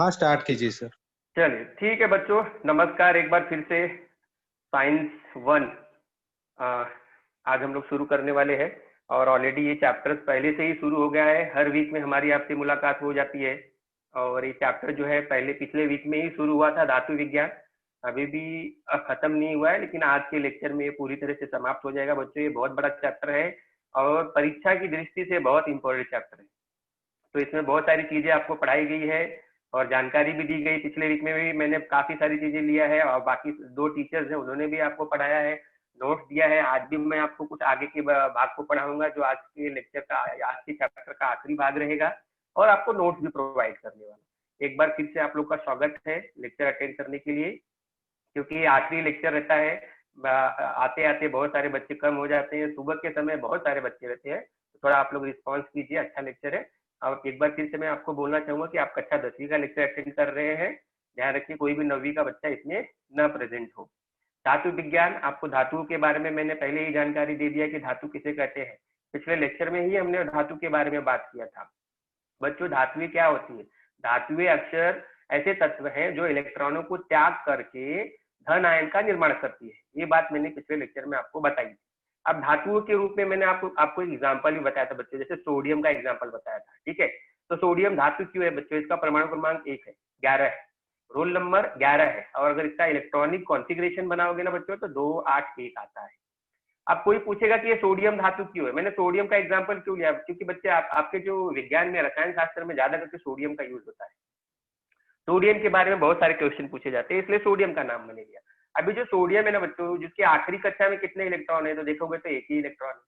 हाँ, स्टार्ट कीजिए सर। चलिए ठीक है बच्चों, नमस्कार एक बार फिर से। साइंस वन आज हम लोग शुरू करने वाले हैं और ऑलरेडी ये चैप्टर पहले से ही शुरू हो गया है। हर वीक में हमारी आपसे मुलाकात हो जाती है और ये चैप्टर जो है पहले पिछले वीक में ही शुरू हुआ था, धातु विज्ञान। अभी भी खत्म नहीं हुआ है, लेकिन आज के लेक्चर में ये पूरी तरह से समाप्त हो जाएगा बच्चों। ये बहुत बड़ा चैप्टर है और परीक्षा की दृष्टि से बहुत इंपॉर्टेंट चैप्टर है। तो इसमें बहुत सारी चीजें आपको पढ़ाई गई है और जानकारी भी दी गई। पिछले वीक में भी मैंने काफी सारी चीजें लिया है और बाकी दो टीचर्स हैं, उन्होंने भी आपको पढ़ाया है, नोट्स दिया है। आज भी मैं आपको कुछ आगे के भाग को पढ़ाऊंगा जो आज के लेक्चर का, आज के चैप्टर का आखिरी भाग रहेगा और आपको नोट्स भी प्रोवाइड करने वाला। एक बार फिर से आप लोग का स्वागत है लेक्चर अटेंड करने के लिए, क्योंकि ये आखिरी लेक्चर रहता है। आते आते बहुत सारे बच्चे कम हो जाते हैं, सुबह के समय बहुत सारे बच्चे रहते हैं, तो थोड़ा आप लोग रिस्पॉन्स कीजिए। अच्छा लेक्चर है। अब एक बार फिर से मैं आपको बोलना चाहूंगा कि आप कक्षा 10वीं का लेक्चर अटेंड कर रहे हैं। ध्यान रखिए कोई भी 9वीं का बच्चा इसमें न प्रेजेंट हो। धातु विज्ञान, आपको धातुओं के बारे में मैंने पहले ही जानकारी दे दिया कि धातु किसे कहते हैं। पिछले लेक्चर में ही हमने धातु के बारे में बात किया था। बच्चों धातुएं क्या होती है? धातुएं अक्सर ऐसे तत्व हैं जो इलेक्ट्रॉनों को त्याग करके धन आयन का निर्माण करती है। ये बात मैंने पिछले लेक्चर में आपको बताई। अब धातुओं के रूप में मैंने आपको एग्जांपल भी बताया था बच्चों, जैसे सोडियम का एग्जांपल बताया था। ठीक है, तो सोडियम धातु क्यों है बच्चों? इसका परमाणु क्रमांक 1 है, 11 है, रोल नंबर 11 है, और अगर इसका इलेक्ट्रॉनिक कॉन्फ़िगरेशन बनाओगे ना बच्चों तो 281 आता है। अब कोई पूछेगा कि ये सोडियम धातु क्यों है? मैंने सोडियम का एग्जांपल क्यों लिया? क्योंकि बच्चे आपके जो विज्ञान में, रसायन शास्त्र में ज्यादा करके सोडियम का यूज होता है। सोडियम के बारे में बहुत सारे क्वेश्चन पूछे जाते हैं, इसलिए सोडियम का नाम मैंने लिया। अभी जो सोडियम है ना बच्चों, जिसकी आखिरी कक्षा में कितने इलेक्ट्रॉन है तो देखोगे तो एक ही इलेक्ट्रॉन है।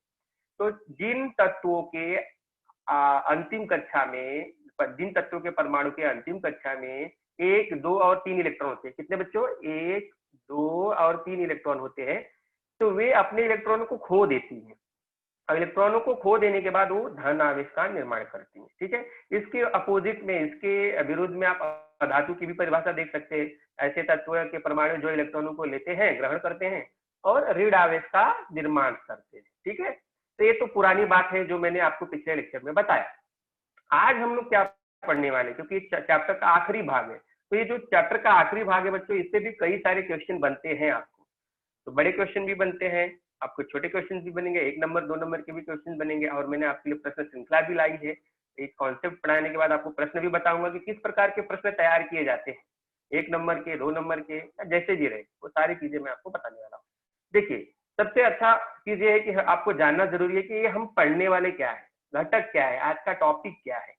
तो जिन तत्वों के अंतिम कक्षा में, जिन तत्वों के परमाणु के अंतिम कक्षा में 1, 2 और 3 इलेक्ट्रॉन होते हैं, कितने बच्चों? 1, 2 और 3 इलेक्ट्रॉन होते हैं, तो वे अपने इलेक्ट्रॉनों को खो देती हैं। अब इलेक्ट्रॉनों को खो देने के बाद वो धन आवेश का निर्माण करती हैं। ठीक है, इसके अपोजिट में, इसके विरुद्ध में आप धातु की भी परिभाषा देख सकते हैं। ऐसे तत्व के परमाणु जो इलेक्ट्रॉनों को लेते हैं, ग्रहण करते हैं और ऋण आवेश का निर्माण करते हैं। ठीक है, तो ये तो पुरानी बात है जो मैंने आपको पिछले लेक्चर में बताया। आज हम लोग क्या पढ़ने वाले, क्योंकि चैप्टर का आखिरी भाग है, तो ये जो चैप्टर का आखिरी भाग है बच्चों, इससे भी कई सारे क्वेश्चन बनते हैं आपको। तो बड़े क्वेश्चन भी बनते हैं आपको, छोटे क्वेश्चन भी बनेंगे, 1 नंबर 2 नंबर के भी क्वेश्चन बनेंगे, और मैंने आपके लिए प्रश्न श्रृंखला भी लाई है। एक कॉन्सेप्ट पढ़ाने के बाद आपको प्रश्न भी बताऊंगा कि किस प्रकार के प्रश्न तैयार किए जाते हैं, 1 नंबर के, 2 नंबर के, या जैसे भी रहे, वो सारी चीजें मैं आपको बताने वाला हूँ। देखिए, सबसे अच्छा चीज ये है कि आपको जानना जरूरी है कि ये हम पढ़ने वाले क्या है, घटक क्या है, आज का टॉपिक क्या है।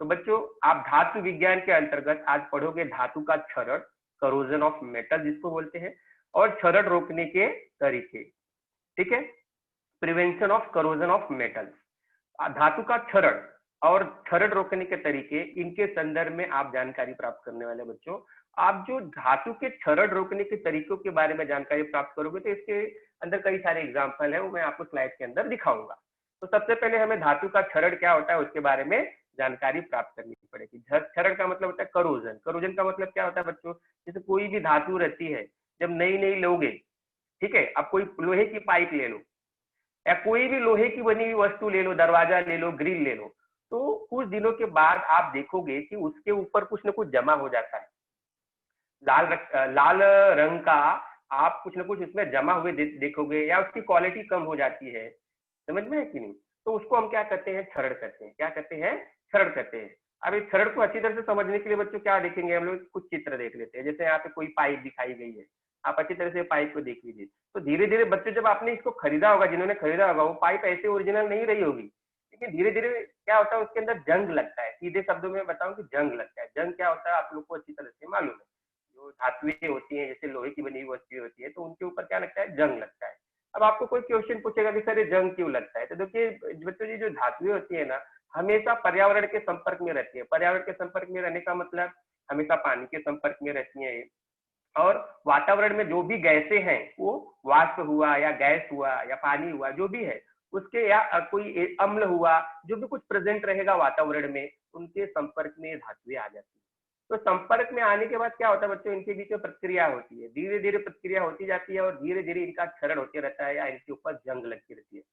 तो बच्चों आप धातु विज्ञान के अंतर्गत आज पढ़ोगे धातु का क्षरण, करोजन ऑफ मेटल जिसको बोलते हैं, और क्षरण रोकने के तरीके। ठीक है, prevention of corrosion of metals, धातु का क्षरण और क्षरण रोकने के तरीके, इनके संदर्भ में आप जानकारी प्राप्त करने वाले बच्चों। आप जो धातु के क्षरण रोकने के तरीकों के बारे में जानकारी प्राप्त करोगे तो इसके अंदर कई सारे एग्जाम्पल है, वो मैं आपको स्लाइड के अंदर दिखाऊंगा। तो सबसे पहले हमें धातु का क्षरण क्या होता है उसके बारे में जानकारी प्राप्त करनी पड़ेगी। क्षरण का मतलब होता है करोजन। करोजन का मतलब क्या होता है बच्चों? जैसे कोई भी धातु रहती है, जब नई नई लोगे, ठीक है, अब कोई लोहे की पाइप ले लो या कोई भी लोहे की बनी हुई वस्तु ले लो, दरवाजा ले लो, ग्रिल ले लो, तो कुछ दिनों के बाद आप देखोगे कि उसके ऊपर कुछ ना कुछ जमा हो जाता है। लाल रंग का आप कुछ ना कुछ उसमें जमा हुए देखोगे, या उसकी क्वालिटी कम हो जाती है। समझ में है कि नहीं? तो उसको हम क्या कहते हैं? क्षरण कहते हैं। क्या कहते हैं? क्षरण कहते हैं। अब इस क्षरण को अच्छी तरह से समझने के लिए बच्चों क्या देखेंगे हम लोग? कुछ चित्र देख लेते हैं। जैसे यहाँ पे कोई पाइप दिखाई गई है, आप अच्छी तरह से पाइप को देख लीजिए। तो धीरे धीरे बच्चे, जब आपने इसको खरीदा होगा, जिन्होंने खरीदा होगा, वो पाइप ऐसे ओरिजिनल नहीं रही होगी, लेकिन धीरे धीरे क्या होता है, उसके अंदर जंग लगता है। सीधे शब्दों में बताऊं कि जंग लगता है। जंग क्या होता है आप लोग को अच्छी तरह से मालूम है। जो धातुएं होती हैं, जैसे लोहे की बनी हुई वस्तुएं होती है, तो उनके ऊपर क्या लगता है? जंग लगता है। अब आपको कोई क्वेश्चन पूछेगा कि सर ये जंग क्यों लगता है, तो देखिए बच्चों, ये जो धातुएं होती है ना, हमेशा पर्यावरण के संपर्क में रहती है। पर्यावरण के संपर्क में रहने का मतलब हमेशा पानी के संपर्क में रहती है, और वातावरण में जो भी गैसें हैं, वो वाष्प हुआ या गैस हुआ या पानी हुआ, जो भी है उसके, या कोई अम्ल हुआ, जो भी कुछ प्रेजेंट रहेगा वातावरण में, उनके संपर्क में धातुएं आ जाती है। तो संपर्क में आने के बाद क्या होता है बच्चों? इनके बीच में प्रतिक्रिया होती है, धीरे धीरे प्रतिक्रिया होती जाती है, और धीरे धीरे इनका क्षरण होते रहता है, या इनके ऊपर जंग लगती रहती है।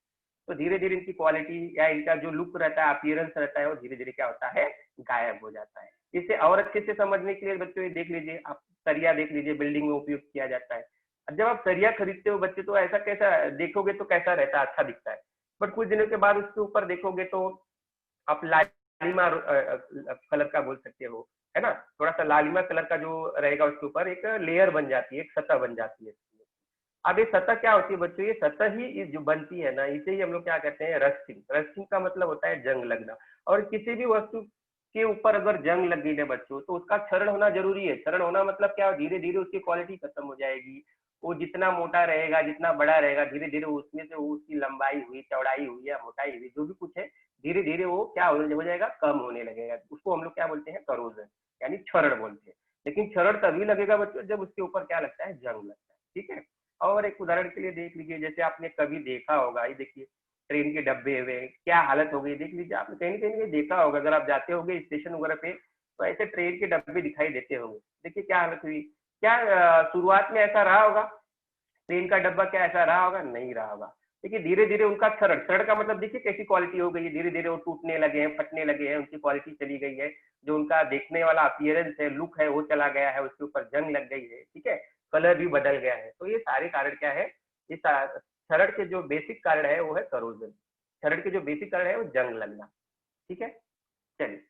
तो धीरे धीरे इनकी क्वालिटी या इनका जो लुक रहता है, अपीयरेंस रहता है, वो धीरे धीरे क्या होता है? गायब हो जाता है। इसे और अच्छे से समझने के लिए बच्चों ये देख लीजिए, आप सरिया देख लीजिए, बिल्डिंग में उपयोग किया जाता है। अब जब आप सरिया खरीदते हो बच्चे तो ऐसा कैसा देखोगे तो कैसा रहता है, अच्छा दिखता है, बट कुछ दिनों के बाद उसके ऊपर देखोगे तो आप लालिमा कलर का बोल सकते हो, है ना, थोड़ा सा लालिमा कलर का जो रहेगा उसके ऊपर एक लेयर बन जाती है, एक सतह बन जाती है। अब ये सतह क्या होती है बच्चों, ये सतह ही जो बनती है ना, इसे ही हम लोग क्या कहते हैं, रस्टिंग। रस्टिंग का मतलब होता है जंग लगना। और किसी भी वस्तु के ऊपर अगर जंग लग गई है बच्चों तो उसका क्षरण होना जरूरी है। क्षरण होना मतलब क्या, धीरे धीरे उसकी क्वालिटी खत्म हो जाएगी। वो जितना मोटा रहेगा, जितना बड़ा रहेगा, धीरे धीरे उसमें से उसकी लंबाई हुई, चौड़ाई हुई या मोटाई हुई, जो भी कुछ है, धीरे धीरे वो क्या हो जाएगा, कम होने लगेगा। उसको हम लोग क्या बोलते हैं, करोजन, यानी क्षरण बोलते हैं। लेकिन क्षरण तभी लगेगा बच्चों जब उसके ऊपर क्या लगता है, जंग लगता है। ठीक है। और एक उदाहरण के लिए देख लीजिए, जैसे आपने कभी देखा होगा, ये देखिए ट्रेन के डब्बे हुए क्या हालत हो गई, देख लीजिए आपने कहीं कहीं देखा होगा, अगर आप जाते होंगे स्टेशन वगैरह पे तो ऐसे ट्रेन के डब्बे दिखाई देते होंगे। देखिए क्या हालत हुई, क्या शुरुआत में ऐसा रहा होगा, ट्रेन का डब्बा क्या ऐसा रहा होगा, नहीं रहा होगा। देखिए धीरे धीरे उनका क्षरण, क्षरण का मतलब देखिए कैसी क्वालिटी हो गई है, धीरे धीरे वो टूटने लगे हैं, फटने लगे हैं, उनकी क्वालिटी चली गई है, जो उनका देखने वाला अपीयरेंस है, लुक है, वो चला गया है, उसके ऊपर जंग लग गई है। ठीक है, कलर भी बदल गया है। तो ये सारे कारण क्या है, ये क्षरण के जो बेसिक कारण है वो है करोजन। क्षरण के जो बेसिक कारण है वो जंग लगना। ठीक है। चलिए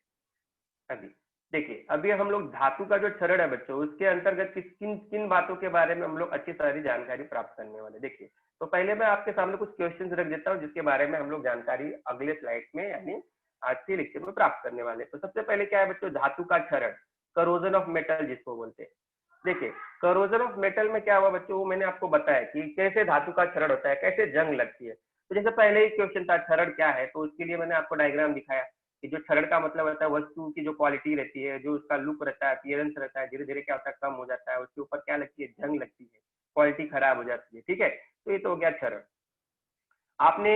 अभी देखिए, अभी हम लोग धातु का जो क्षरण है बच्चों, उसके अंतर्गत किन किन बातों के बारे में हम लोग अच्छी सारी जानकारी प्राप्त करने वाले। देखिए, तो पहले मैं आपके सामने कुछ क्वेश्चंस रख देता हूँ जिसके बारे में हम लोग जानकारी अगले स्लाइड में यानी आज के लेक्चर में प्राप्त करने वाले। तो सबसे पहले क्या है बच्चों, धातु का क्षरण, करोजन ऑफ मेटल जिसको बोलते हैं। देखिए, करोजन ऑफ मेटल में क्या हुआ बच्चों, वो मैंने आपको बताया कि कैसे धातु का क्षरण होता है, कैसे जंग लगती है। तो जैसे पहले ही क्वेश्चन था क्षरण क्या है, तो उसके लिए मैंने आपको डायग्राम दिखाया कि जो क्षरण का मतलब होता है वस्तु की जो क्वालिटी रहती है, जो उसका लुक रहता है, अपीयरेंस रहता है, धीरे धीरे क्या होता है, कम हो जाता है, उसके ऊपर क्या लगती है, जंग लगती है, क्वालिटी खराब हो जाती है। ठीक है, तो ये तो हो गया क्षरण। आपने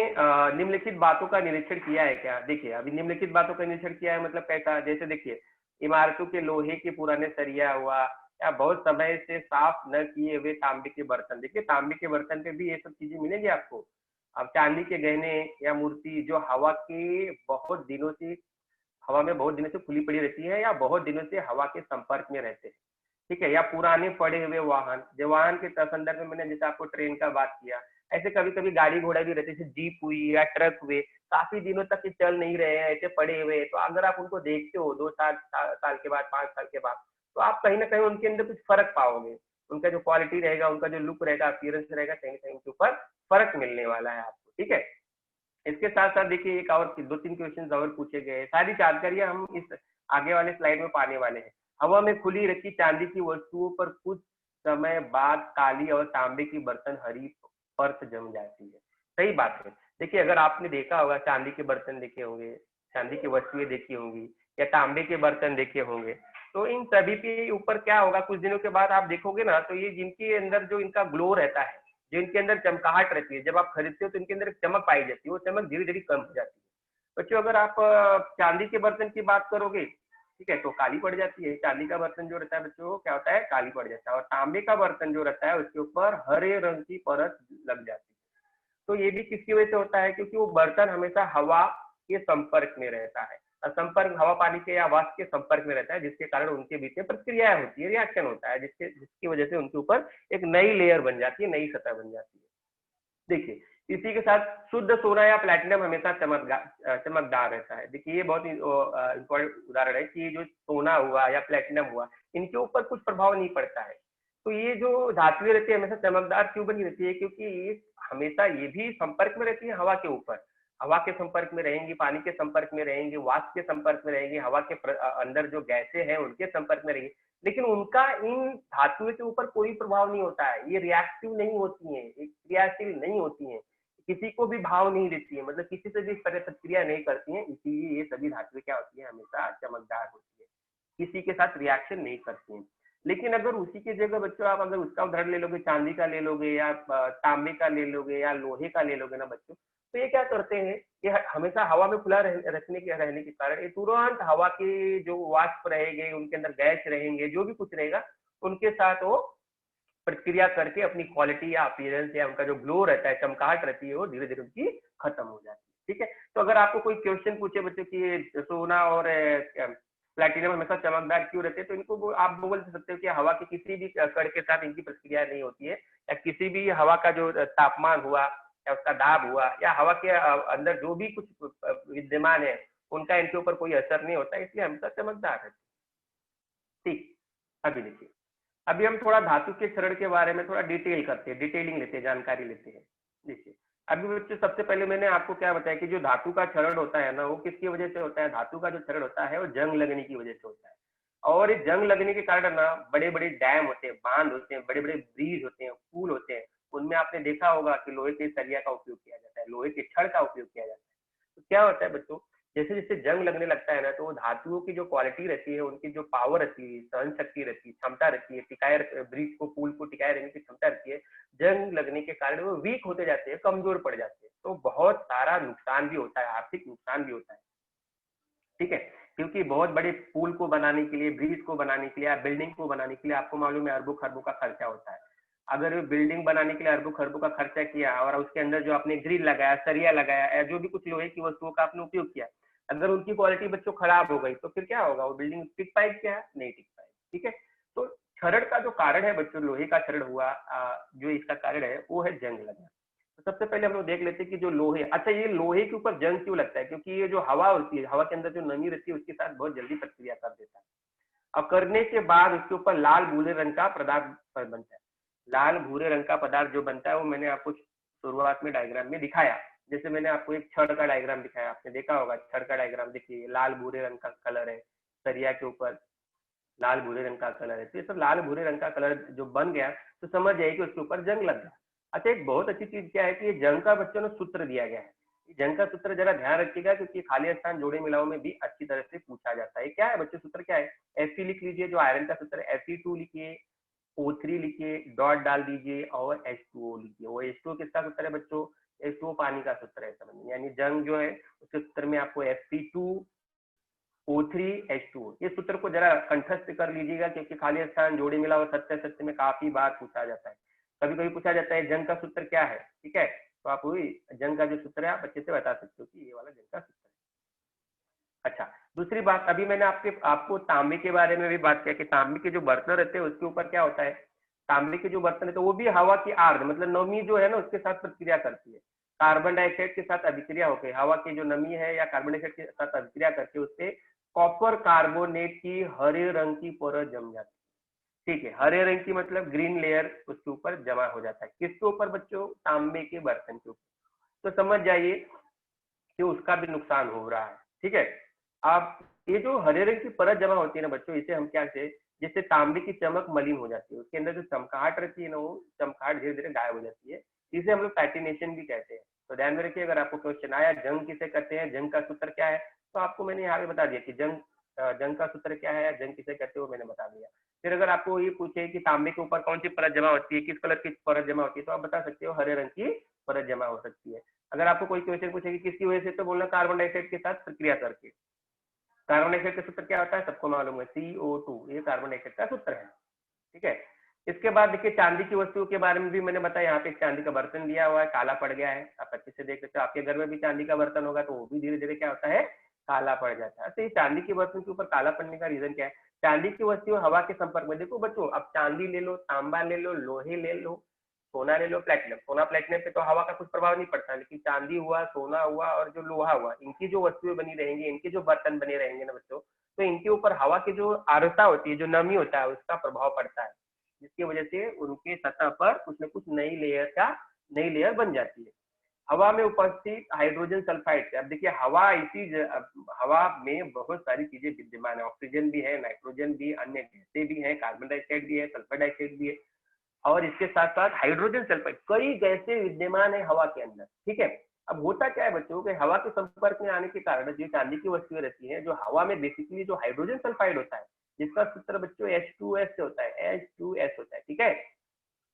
निम्नलिखित बातों का निरीक्षण किया है क्या? देखिए, अभी निम्नलिखित बातों का निरीक्षण किया है मतलब कैसा, जैसे देखिए, इमारतों के लोहे के पुराने सरिया हुआ, या बहुत समय से साफ न किए हुए तांबे के बर्तन। देखिए, तांबे के बर्तन पे भी ये सब चीजें मिलेंगी आपको। अब चांदी के गहने या मूर्ति जो हवा के बहुत दिनों से, हवा में बहुत दिनों से खुली पड़ी रहती है या बहुत दिनों से हवा के संपर्क में रहते हैं। ठीक है, या पुराने पड़े हुए वाहन, जो वाहन के संदर्भ में मैंने जैसे आपको ट्रेन का बात किया, ऐसे कभी कभी गाड़ी घोड़ा भी रहते, जैसे जीप हुई या ट्रक हुए, काफी दिनों तक ये चल नहीं रहे हैं, ऐसे पड़े हुए, तो अगर आप उनको देखते हो 2 साल के बाद, 5 साल के बाद, तो आप कहीं ना कहीं उनके अंदर कुछ फर्क पाओगे। उनका जो क्वालिटी रहेगा, उनका जो लुक रहेगा, अपीयरेंस रहेगा, कहीं ना कहीं उनके ऊपर फर्क मिलने वाला है आपको। ठीक है, इसके साथ साथ देखिए एक और 2-3 क्वेश्चन और पूछे गए, सारी जानकारियां हम इस आगे वाले स्लाइड में पाने वाले हैं। हवा में खुली रखी चांदी की वस्तुओं पर कुछ समय बाद काली और तांबे की बर्तन हरी परत जम जाती है। सही बात है। देखिए, अगर आपने देखा होगा, चांदी के बर्तन देखे होंगे, चांदी की वस्तुएं देखी होंगी, या तांबे के बर्तन देखे होंगे, तो इन सभी के ऊपर क्या होगा, कुछ दिनों के बाद आप देखोगे ना, तो ये जिनके अंदर जो इनका ग्लो रहता है, जो इनके अंदर चमकाहट रहती है, जब आप खरीदते हो तो इनके अंदर चमक पाई जाती है, वो चमक धीरे धीरे कम हो जाती है। बच्चों, अगर आप चांदी के बर्तन की बात करोगे, ठीक है, तो काली पड़ जाती है। चांदी का बर्तन जो रहता है बच्चों, क्या होता है, काली पड़ जाता है। और तांबे का बर्तन जो रहता है उसके ऊपर हरे रंग की परत लग जाती है। तो ये भी किसकी वजह से होता है, क्योंकि वो बर्तन हमेशा हवा के संपर्क में रहता है। संपर्क हवा पानी के या वाष्प के संपर्क में रहता है, जिसके कारण उनके बीच में प्रक्रिया होती है, रिएक्शन होता है, जिसकी वजह से उनके ऊपर एक नई लेयर बन जाती है, नई सतह बन जाती है। देखिए, इसी के साथ शुद्ध सोना या प्लैटिनम हमेशा चमकदार रहता है। देखिए, ये बहुत इंपॉर्टेंट उदाहरण है कि जो सोना हुआ या प्लैटिनम हुआ, इनके ऊपर कुछ प्रभाव नहीं पड़ता है। तो ये जो धातुएं रहती है हमेशा चमकदार क्यों बनी रहती है, क्योंकि ये हमेशा ये भी संपर्क में रहती है हवा के ऊपर। हवा के संपर्क में रहेंगी, पानी के संपर्क में रहेंगी, वाष्प के संपर्क में रहेंगी, हवा के अंदर जो गैसें हैं उनके संपर्क में रहेंगी, लेकिन उनका इन धातुओं के ऊपर कोई प्रभाव नहीं होता है। ये रिएक्टिव नहीं होती हैं, क्रियाशील नहीं होती हैं, किसी को भी भाव नहीं देती है, मतलब किसी से भी इस तरह प्रतिक्रिया नहीं करती हैं, इसीलिए ये सभी धातुएं क्या होती है, हमेशा चमकदार होती है, किसी के साथ रिएक्शन नहीं करती हैं। लेकिन अगर उसी की जगह बच्चों आप अगर उसका उदाहरण ले लोगे, चांदी का ले लोगे या तांबे का ले लोगे या लोहे का ले लोगे ना बच्चों, तो ये क्या करते हैं, ये हमेशा हवा में खुला रहने के कारण ये तुरंत हवा के जो वाष्प रहेंगे, उनके अंदर गैस रहेंगे, जो भी कुछ रहेगा, उनके साथ वो प्रतिक्रिया करके अपनी क्वालिटी या अपीयरेंस या उनका जो ग्लो रहता है, चमकाहट रहती है, वो धीरे धीरे उनकी खत्म हो जाती है। ठीक है, तो अगर आपको कोई क्वेश्चन पूछे बच्चों कि सोना और प्लैटिनम हमेशा चमकदार क्यों रहते हैं? तो इनको आप बोल सकते हो कि हवा के किसी भी कण के साथ इनकी प्रतिक्रिया नहीं होती है, या किसी भी हवा का जो तापमान हुआ या उसका दाब हुआ या हवा के अंदर जो भी कुछ विद्यमान है उनका इनके ऊपर कोई असर नहीं होता, इसलिए हमेशा चमकदार है। ठीक, अभी देखिए, अभी हम थोड़ा धातु के क्षरण के बारे में थोड़ा डिटेल करते हैं, डिटेलिंग लेते हैं, जानकारी लेते हैं। देखिए, अभी बच्चों सबसे पहले मैंने आपको क्या बताया कि जो धातु का क्षरण होता है ना, वो किसकी वजह से होता है? धातु का जो क्षरण होता है वो जंग लगने की वजह से होता है। और इस जंग लगने के कारण ना बड़े बड़े डैम होते हैं, बांध होते हैं, बड़े बड़े ब्रिज होते हैं, पुल होते हैं, उनमें आपने देखा होगा कि लोहे के सरिया का उपयोग किया जाता है, लोहे के छड़ का उपयोग किया जाता है। तो क्या होता है बच्चों, जैसे जैसे जंग लगने लगता है ना, तो वो धातुओं की जो क्वालिटी रहती है, उनकी जो पावर रहती है, सहन शक्ति रहती है, क्षमता रहती है, टिकाए ब्रिज को, पुल को टिकाए रहने की क्षमता रहती है, जंग लगने के कारण वो वीक होते जाते हैं, कमजोर पड़ जाते हैं, तो बहुत सारा नुकसान भी होता है, आर्थिक नुकसान भी होता है। ठीक है, क्योंकि बहुत बड़े पुल को बनाने के लिए, ब्रिज को बनाने के लिए, बिल्डिंग को बनाने के लिए आपको मालूम है अरबों खरबों का खर्चा होता है। अगर बिल्डिंग बनाने के लिए अरबों खरबों का खर्चा किया और उसके अंदर जो आपने ग्रिल लगाया, सरिया लगाया, या जो भी कुछ लोहे की वस्तुओं का आपने उपयोग किया, अगर उनकी क्वालिटी बच्चों खराब हो गई तो फिर क्या होगा? वो बिल्डिंग टिक पाएगी क्या? नहीं टिक पाएगी। ठीक है, तो क्षरण का जो कारण है बच्चों, लोहे का क्षरण हुआ, जो इसका कारण है वो है जंग लगना। तो सबसे पहले हम लोग देख लेते हैं कि जो लोहे, अच्छा ये लोहे के ऊपर जंग क्यों लगता है? क्योंकि ये जो हवा होती है, हवा के अंदर जो नमी रहती है उसके साथ बहुत जल्दी प्रतिक्रिया कर देता है। अब करने के बाद उसके ऊपर लाल भूरे रंग का पदार्थ बनता है। लाल भूरे रंग का पदार्थ जो बनता है वो मैंने आपको शुरुआत में डायग्राम में दिखाया। जैसे मैंने आपको एक छड़ का डायग्राम दिखाया, आपने देखा होगा छड़ का डायग्राम, देखिए लाल भूरे रंग का कलर है, सरिया के ऊपर लाल भूरे रंग का कलर है, तो ये सब लाल भूरे रंग का कलर जो बन गया तो समझ जाइए कि उसके ऊपर जंग लग गया। अच्छा, एक बहुत अच्छी चीज क्या है कि ये जंग का बच्चों ने सूत्र दिया गया है। जंग का सूत्र जरा ध्यान रखिएगा, क्योंकि खाली स्थान जोड़े मिलाओ में भी अच्छी तरह से पूछा जाता है। क्या है बच्चों सूत्र? क्या है? Fe लिख लीजिए, जो आयरन का सूत्र है, Fe2 लिखिए, O3 लिखिए, डॉट डाल दीजिए और H2O लिखिए। वो H2O किसका सूत्र है बच्चों? H2O पानी का सूत्र है, समझिए। यानी जंग जो है उसके सूत्र में आपको Fe2O3H2O, ये सूत्र को जरा कंठस्थ कर लीजिएगा, क्योंकि खाली स्थान जोड़े मिला और सत्य सत्य में काफी बार पूछा जाता है। कभी कभी पूछा जाता है जंग का सूत्र क्या है, ठीक है, तो आप वही जंग का जो सूत्र है आप अच्छे से बता सकते हो कि ये वाला जंग का सूत्र है। अच्छा, दूसरी बात, अभी मैंने आपको तांबे के बारे में भी बात किया कि तांबे के जो बर्तन रहते हैं उसके ऊपर क्या होता है? तांबे के जो बर्तन है तो वो भी हवा की आर्द्र, मतलब नमी जो है ना उसके साथ प्रतिक्रिया करती है। कार्बन डाइऑक्साइड के साथ अभिक्रिया होकर हवा की जो नमी है या कार्बन डाइऑक्साइड के साथ अभिक्रिया करके उससे कॉपर कार्बोनेट की हरे रंग की परत जम जाती है। ठीक है, हरे रंग की मतलब ग्रीन लेयर उसके ऊपर जमा हो जाता है। किसके ऊपर बच्चों? तांबे के बर्तन के ऊपर। तो समझ जाइए कि उसका भी नुकसान हो रहा है। ठीक है, आप ये जो हरे रंग की परत जमा होती है ना बच्चों, इसे हम क्या से, जिससे तांबे की चमक मलिन हो जाती है, उसके अंदर जो चमकाहट रहती है ना वो चमकाहट धीरे धीरे गायब हो जाती है। इसे हम लोग पैटिनेशन भी कहते हैं। तो ध्यान में रखिए, अगर आपको क्वेश्चन आया जंग किसे कहते हैं, जंग का सूत्र क्या है, तो आपको मैंने यहाँ पे बता दिया कि जंग का सूत्र क्या है, जंग किसे कहते हो, मैंने बता दिया। फिर अगर आपको ये पूछे कि तांबे के ऊपर कौन सी परत जमा होती है, किस कलर की परत जमा होती है, तो आप बता सकते हो हरे रंग की परत जमा हो सकती है। अगर आपको कोई क्वेश्चन पूछे कि किसकी वजह से, तो बोलना कार्बन डाइऑक्साइड के साथ प्रक्रिया करके। कार्बन डाइऑक्साइड का सूत्र क्या होता है, सबको मालूम है, CO2, ये कार्बन डाइऑक्साइड का सूत्र है। ठीक है, इसके बाद देखिए चांदी की वस्तुओं के बारे में भी मैंने बताया। यहाँ पे एक चांदी का बर्तन दिया हुआ है, काला पड़ गया है, आप अच्छे से देख सकते हो। आपके घर में भी चांदी का बर्तन होगा तो वो भी धीरे धीरे क्या होता है, काला पड़ जाता है। तो ये चांदी के बर्तन के ऊपर काला पड़ने का रीजन क्या है? चांदी की वस्तुएं हवा के संपर्क में, देखो बच्चों, अब चांदी ले लो, तांबा ले लो, लोहे ले लो, सोना ले लो, प्लेटिनम, सोना प्लेटिनम पे तो हवा का कुछ प्रभाव नहीं पड़ता, लेकिन चांदी हुआ, सोना हुआ और जो लोहा हुआ, इनकी जो वस्तुएं बनी रहेंगी, इनके जो बर्तन बने रहेंगे ना बच्चों, तो इनके ऊपर हवा की जो आर्द्रता होती है, जो नमी होता है, उसका प्रभाव पड़ता है, जिसकी वजह से उनके सतह पर कुछ न कुछ नई लेयर बन जाती है। हवा में उपस्थित हाइड्रोजन सल्फाइड से, अब देखिए हवा में बहुत सारी चीजें विद्यमान है, ऑक्सीजन भी है, नाइट्रोजन भी, अन्य गैसें भी है, कार्बन डाइऑक्साइड भी है, सल्फर डाइऑक्साइड भी है, और इसके साथ साथ हाइड्रोजन सल्फाइड, कई गैसें विद्यमान है हवा के अंदर। ठीक है, अब होता क्या है बच्चों कि हवा के संपर्क में आने के कारण जो चांदी की वस्तुएं रहती हैं, जो हवा में बेसिकली जो हाइड्रोजन सल्फाइड होता है, जिसका सूत्र बच्चों H2S से होता है, H2S होता है। ठीक है,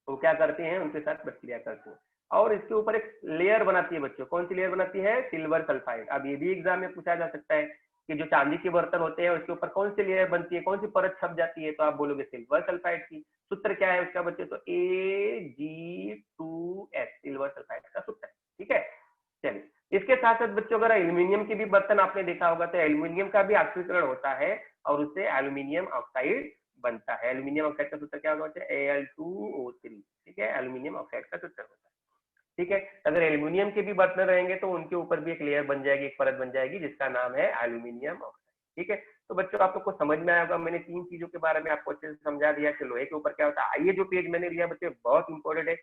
वो क्या करते हैं, उनके साथ प्रतिक्रिया करते हैं और इसके ऊपर एक लेयर बनाती है बच्चों। कौन सी लेयर बनाती है? Silver sulphide. अब ये भी एग्जाम में पूछा जा सकता है कि जो चांदी के बर्तन होते हैं उसके ऊपर कौन सी लेयर बनती है, कौन सी परत छप जाती है, तो आप बोलोगे सिल्वर सल्फाइड की। सूत्र क्या है उसका बच्चों? तो Ag2S, सिल्वर सल्फाइड का सूत्र है। ठीक है, चलिए इसके साथ साथ बच्चों अगर एल्यूमिनियम के भी बर्तन आपने देखा होगा तो एल्यूमिनियम का भी ऑक्सीकरण होता है और उससे एल्यूमिनियम ऑक्साइड बनता है। एल्यूमिनियम ऑक्साइड का सूत्र क्या होगा बच्चे? Al2O3। ठीक है, एल्यूमिनियम ऑक्साइड का सूत्र होता है। ठीक है, अगर एल्यूमिनियम के भी बर्तन रहेंगे तो उनके ऊपर भी एक लेयर बन जाएगी, एक परत बन जाएगी जिसका नाम है एल्यूमिनियम ऑक्साइड। ठीक है, तो बच्चों आप लोग को समझ में आया होगा, मैंने 3 चीजों के बारे में आपको अच्छे से समझा दिया कि लोहे के ऊपर क्या होता है। ये जो पेज मैंने लिया बच्चे बहुत इंपॉर्टेंट है,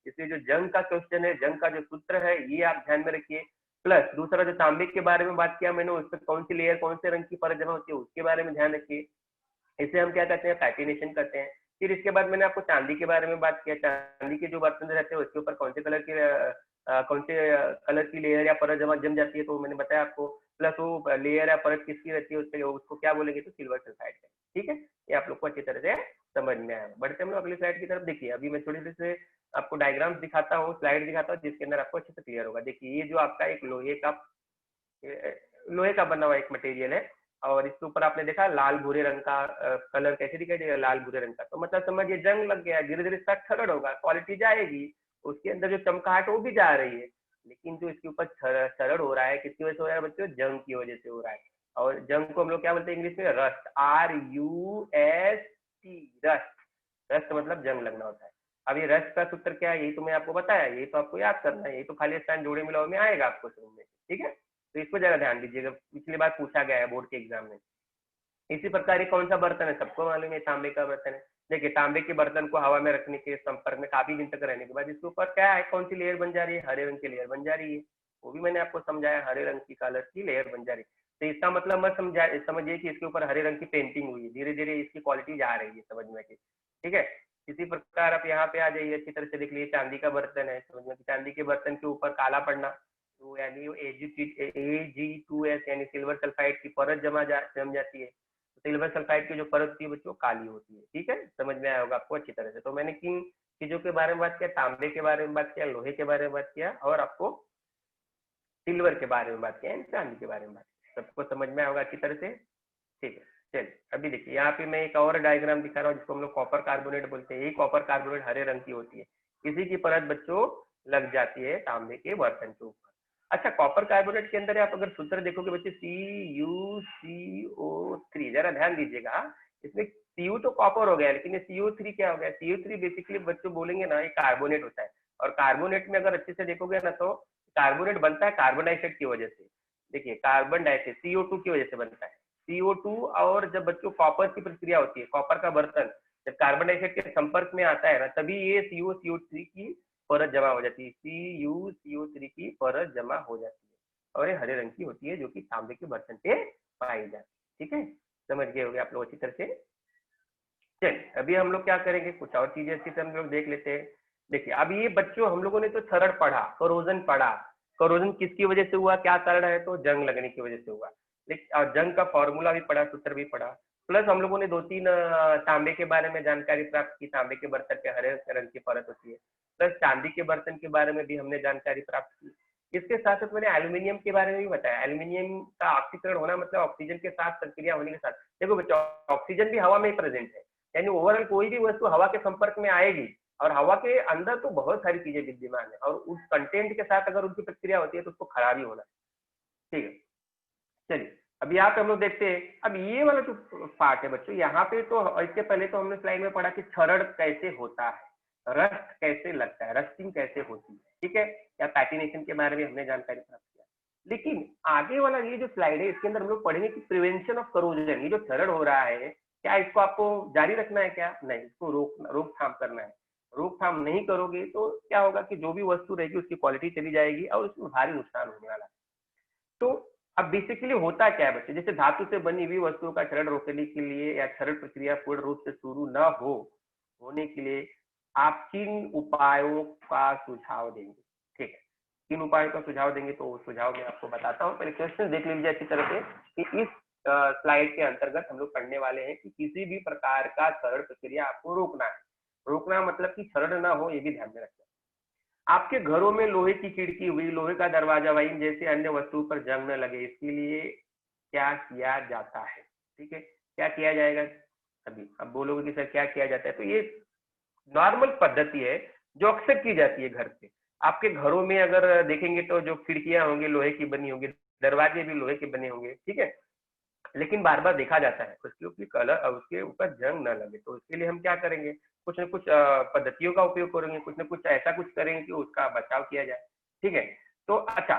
इसलिए जो जंग का क्वेश्चन है, जंग का जो सूत्र है ये आप ध्यान में रखिए। प्लस दूसरा जो तांबे के बारे में बात किया मैंने, उस पर कौन सी लेयर, कौन से रंग की परत जमा होती है उसके बारे में ध्यान रखिए। इसे हम क्या कहते हैं? पैटिनेशन करते हैं। फिर इसके बाद मैंने आपको चांदी के बारे में बात किया, चांदी के जो बर्तन रहते हैं उसके ऊपर कौन से कलर की कलर की लेयर या परत जम जाती है, तो मैंने बताया आपको। प्लस वो लेयर या परत किसकी रहती है, उसके उसको क्या बोलेंगे? तो सिल्वर सल्फाइड। ठीक है, ये आप लोग को अच्छी तरह से समझ में आया। बढ़ते हम लोग अगली स्लाइड की तरफ। देखिए अभी मैं थोड़ी देर से आपको डायग्राम्स दिखाता हूँ, स्लाइड दिखाता हूँ, जिसके अंदर आपको अच्छे से क्लियर होगा। देखिए ये जो आपका एक लोहे का बना हुआ एक मटेरियल है और इसके ऊपर आपने देखा लाल भूरे रंग का कलर कैसे दिखाई देगा? लाल भूरे रंग का। तो मतलब समझिए जंग लग गया, धीरे धीरे इसका छरड़ होगा, क्वालिटी जाएगी, उसके अंदर जो चमकाहट वो भी जा रही है। लेकिन जो इसके ऊपर छरड़ हो रहा है किसकी वजह से हो रहा है बच्चों? जंग की वजह से हो रहा है। और जंग को हम लोग क्या बोलते हैं इंग्लिश में? रस्ट। RUST, rust. रस्ट मतलब जंग लगना होता है। अब ये रस्ट का सूत्र क्या है? यही तो मैं आपको बताया, यही तो आपको याद करना है, यही तो खाली स्टैंड जोड़े मिलाओ में आएगा आपको समझ में। ठीक है, तो इसको जरा ध्यान दीजिएगा, पिछली बार पूछा गया है बोर्ड के एग्जाम में। इसी प्रकार ये कौन सा बर्तन है? सबको मालूम है तांबे का बर्तन है। देखिए तांबे के बर्तन को हवा में रखने के संपर्क में काफी दिन तक रहने के बाद इसके ऊपर क्या है, कौन सी लेयर बन जा रही है? हरे रंग की लेयर बन जा रही है। वो भी मैंने आपको समझाया, हरे रंग की कलर की लेयर बन जा रही है। तो इसका मतलब मत समझिए कि इसके ऊपर हरे रंग की पेंटिंग हुई है, धीरे धीरे इसकी क्वालिटी जा रही है समझ में की। ठीक है, इसी प्रकार आप यहाँ पे आ जाइए, अच्छी तरह से देख लीजिए चांदी का बर्तन है, समझ में। चांदी के बर्तन के ऊपर काला पड़ना, तो यानी AG2S यानी सिल्वर सल्फाइड की परत जम जाती है। सिल्वर सल्फाइड की जो परत होती है बच्चों काली होती है। ठीक है, समझ में आया होगा आपको अच्छी तरह से। तो मैंने किन चीजों के बारे में बात किया? तांबे के बारे में बात किया, लोहे के बारे में बात किया और आपको सिल्वर के बारे में बात किया, चांदी के बारे में बात किया। सबको समझ में आया होगा अच्छी तरह से। ठीक है, चलिए अभी देखिए यहाँ पे मैं एक और डायग्राम दिखा रहा हूँ जिसको हम लोग कॉपर कार्बोनेट बोलते हैं। यही कॉपर कार्बोनेट हरे रंग की होती है, इसी की परत बच्चों लग जाती है तांबे के बर्तन के ऊपर। अच्छा, कॉपर कार्बोनेट के अंदर आप अगर सूत्र देखोगे बच्चे CuCO3, जरा ध्यान दीजिएगा। इसमें Cu तो कॉपर हो गया, लेकिन ये CO3 क्या हो गया? CO3 बेसिकली बच्चों बोलेंगे ना, ये कार्बोनेट होता है। और कार्बोनेट में अगर अच्छे से देखोगे ना तो कार्बोनेट बनता है कार्बन डाइऑक्साइड की वजह से। देखिए कार्बन डाइऑक्साइड CO2 की वजह से बनता है। CO2 और जब बच्चों कॉपर की प्रक्रिया होती है, कॉपर का बर्तन जब कार्बन डाइऑक्साइड के संपर्क में आता है ना, तभी ये CuCO3 की परत जमा हो जाती है। CuCO3 की परत जमा हो जाती है और ये हरे रंग की होती है, जो कि तांबे के बर्तन पे पाई जाती है। ठीक है, समझ गए होंगे आप लोग अच्छी तरह से। चलिए अभी हम लोग क्या करेंगे, कुछ और चीजें अच्छी से हम लोग देख लेते हैं। देखिए अब ये बच्चों हम लोगों ने तो छरड़ पढ़ा, करोजन पढ़ा। करोजन किसकी वजह से हुआ, क्या कारण है? तो जंग लगने की वजह से हुआ। लेकिन और जंग का फॉर्मूला भी पढ़ा, सूत्र भी पढ़ा। प्लस हम लोगों ने 2-3 तांबे के बारे में जानकारी प्राप्त की, तांबे के बर्तन पे हरे रंग की परत होती है। प्लस चांदी के बर्तन के बारे में भी हमने जानकारी प्राप्त की। इसके साथ साथ मैंने एल्यूमिनियम के बारे में भी बताया। एल्यूमिनियम का ऑक्सीकरण होना मतलब ऑक्सीजन के साथ प्रक्रिया होने के साथ, देखो बच्चों ऑक्सीजन भी हवा में ही प्रेजेंट है, यानी ओवरऑल कोई भी वस्तु हवा के संपर्क में आएगी और हवा के अंदर तो बहुत सारी चीजें विद्यमान है और उस कंटेंट के साथ अगर उनकी प्रक्रिया होती है तो उसको खराबी होना। ठीक है, चलिए अब यहाँ पे हम लोग देखते हैं। अब ये वाला जो पार्ट है बच्चों, यहाँ पे तो इससे पहले तो हमने स्लाइड में पढ़ा कि छरड़ कैसे होता है, रस्ट कैसे लगता है, रस्टिंग कैसे होती है। ठीक है, या पैटिनेशन के बारे में हमने जानकारी प्राप्त किया। लेकिन आगे वाला ये जो स्लाइड है इसके अंदर हम लोग पढ़ेंगे कि प्रिवेंशन ऑफ करोजन। ये जो छरड़ हो रहा है, क्या इसको आपको जारी रखना है? क्या नहीं, इसको रोकथाम करना है। रोकथाम नहीं करोगे तो क्या होगा कि जो भी वस्तु रहेगी उसकी क्वालिटी चली जाएगी और उसमें भारी नुकसान होने वाला है। तो अब बेसिकली होता क्या है बच्चे, जैसे धातु से बनी हुई वस्तुओं का क्षरण रोकने के लिए या क्षरण प्रक्रिया पूर्ण रूप से शुरू न होने के लिए आप किन उपायों का सुझाव देंगे? ठीक है, किन उपायों का सुझाव देंगे तो उस सुझाव में आपको बताता हूँ। पहले क्वेश्चन देख लीजिए अच्छी तरह से कि इस स्लाइड के अंतर्गत हम लोग पढ़ने वाले हैं कि किसी भी प्रकार का क्षरण प्रक्रिया आपको रोकना है। रोकना मतलब कि क्षरण ना हो, ये भी ध्यान में रखना। आपके घरों में लोहे की खिड़की हुई, लोहे का दरवाजा हुआ, जैसे अन्य वस्तुओं पर जंग न लगे इसके लिए क्या किया जाता है? ठीक है, क्या किया जाएगा? अभी अब बोलोगे कि सर क्या किया जाता है, तो ये नॉर्मल पद्धति है जो अक्सर की जाती है घर पे। आपके घरों में अगर देखेंगे तो जो खिड़कियां होंगी लोहे की बनी होंगी, दरवाजे भी लोहे के बने होंगे, ठीक है, लेकिन बार बार देखा जाता है उसके ऊपर कलर, उसके ऊपर जंग न लगे, तो इसके लिए हम क्या करेंगे, कुछ न कुछ पद्धतियों का उपयोग करेंगे, कुछ न कुछ ऐसा कुछ करेंगे कि उसका बचाव किया जाए। ठीक है, तो अच्छा,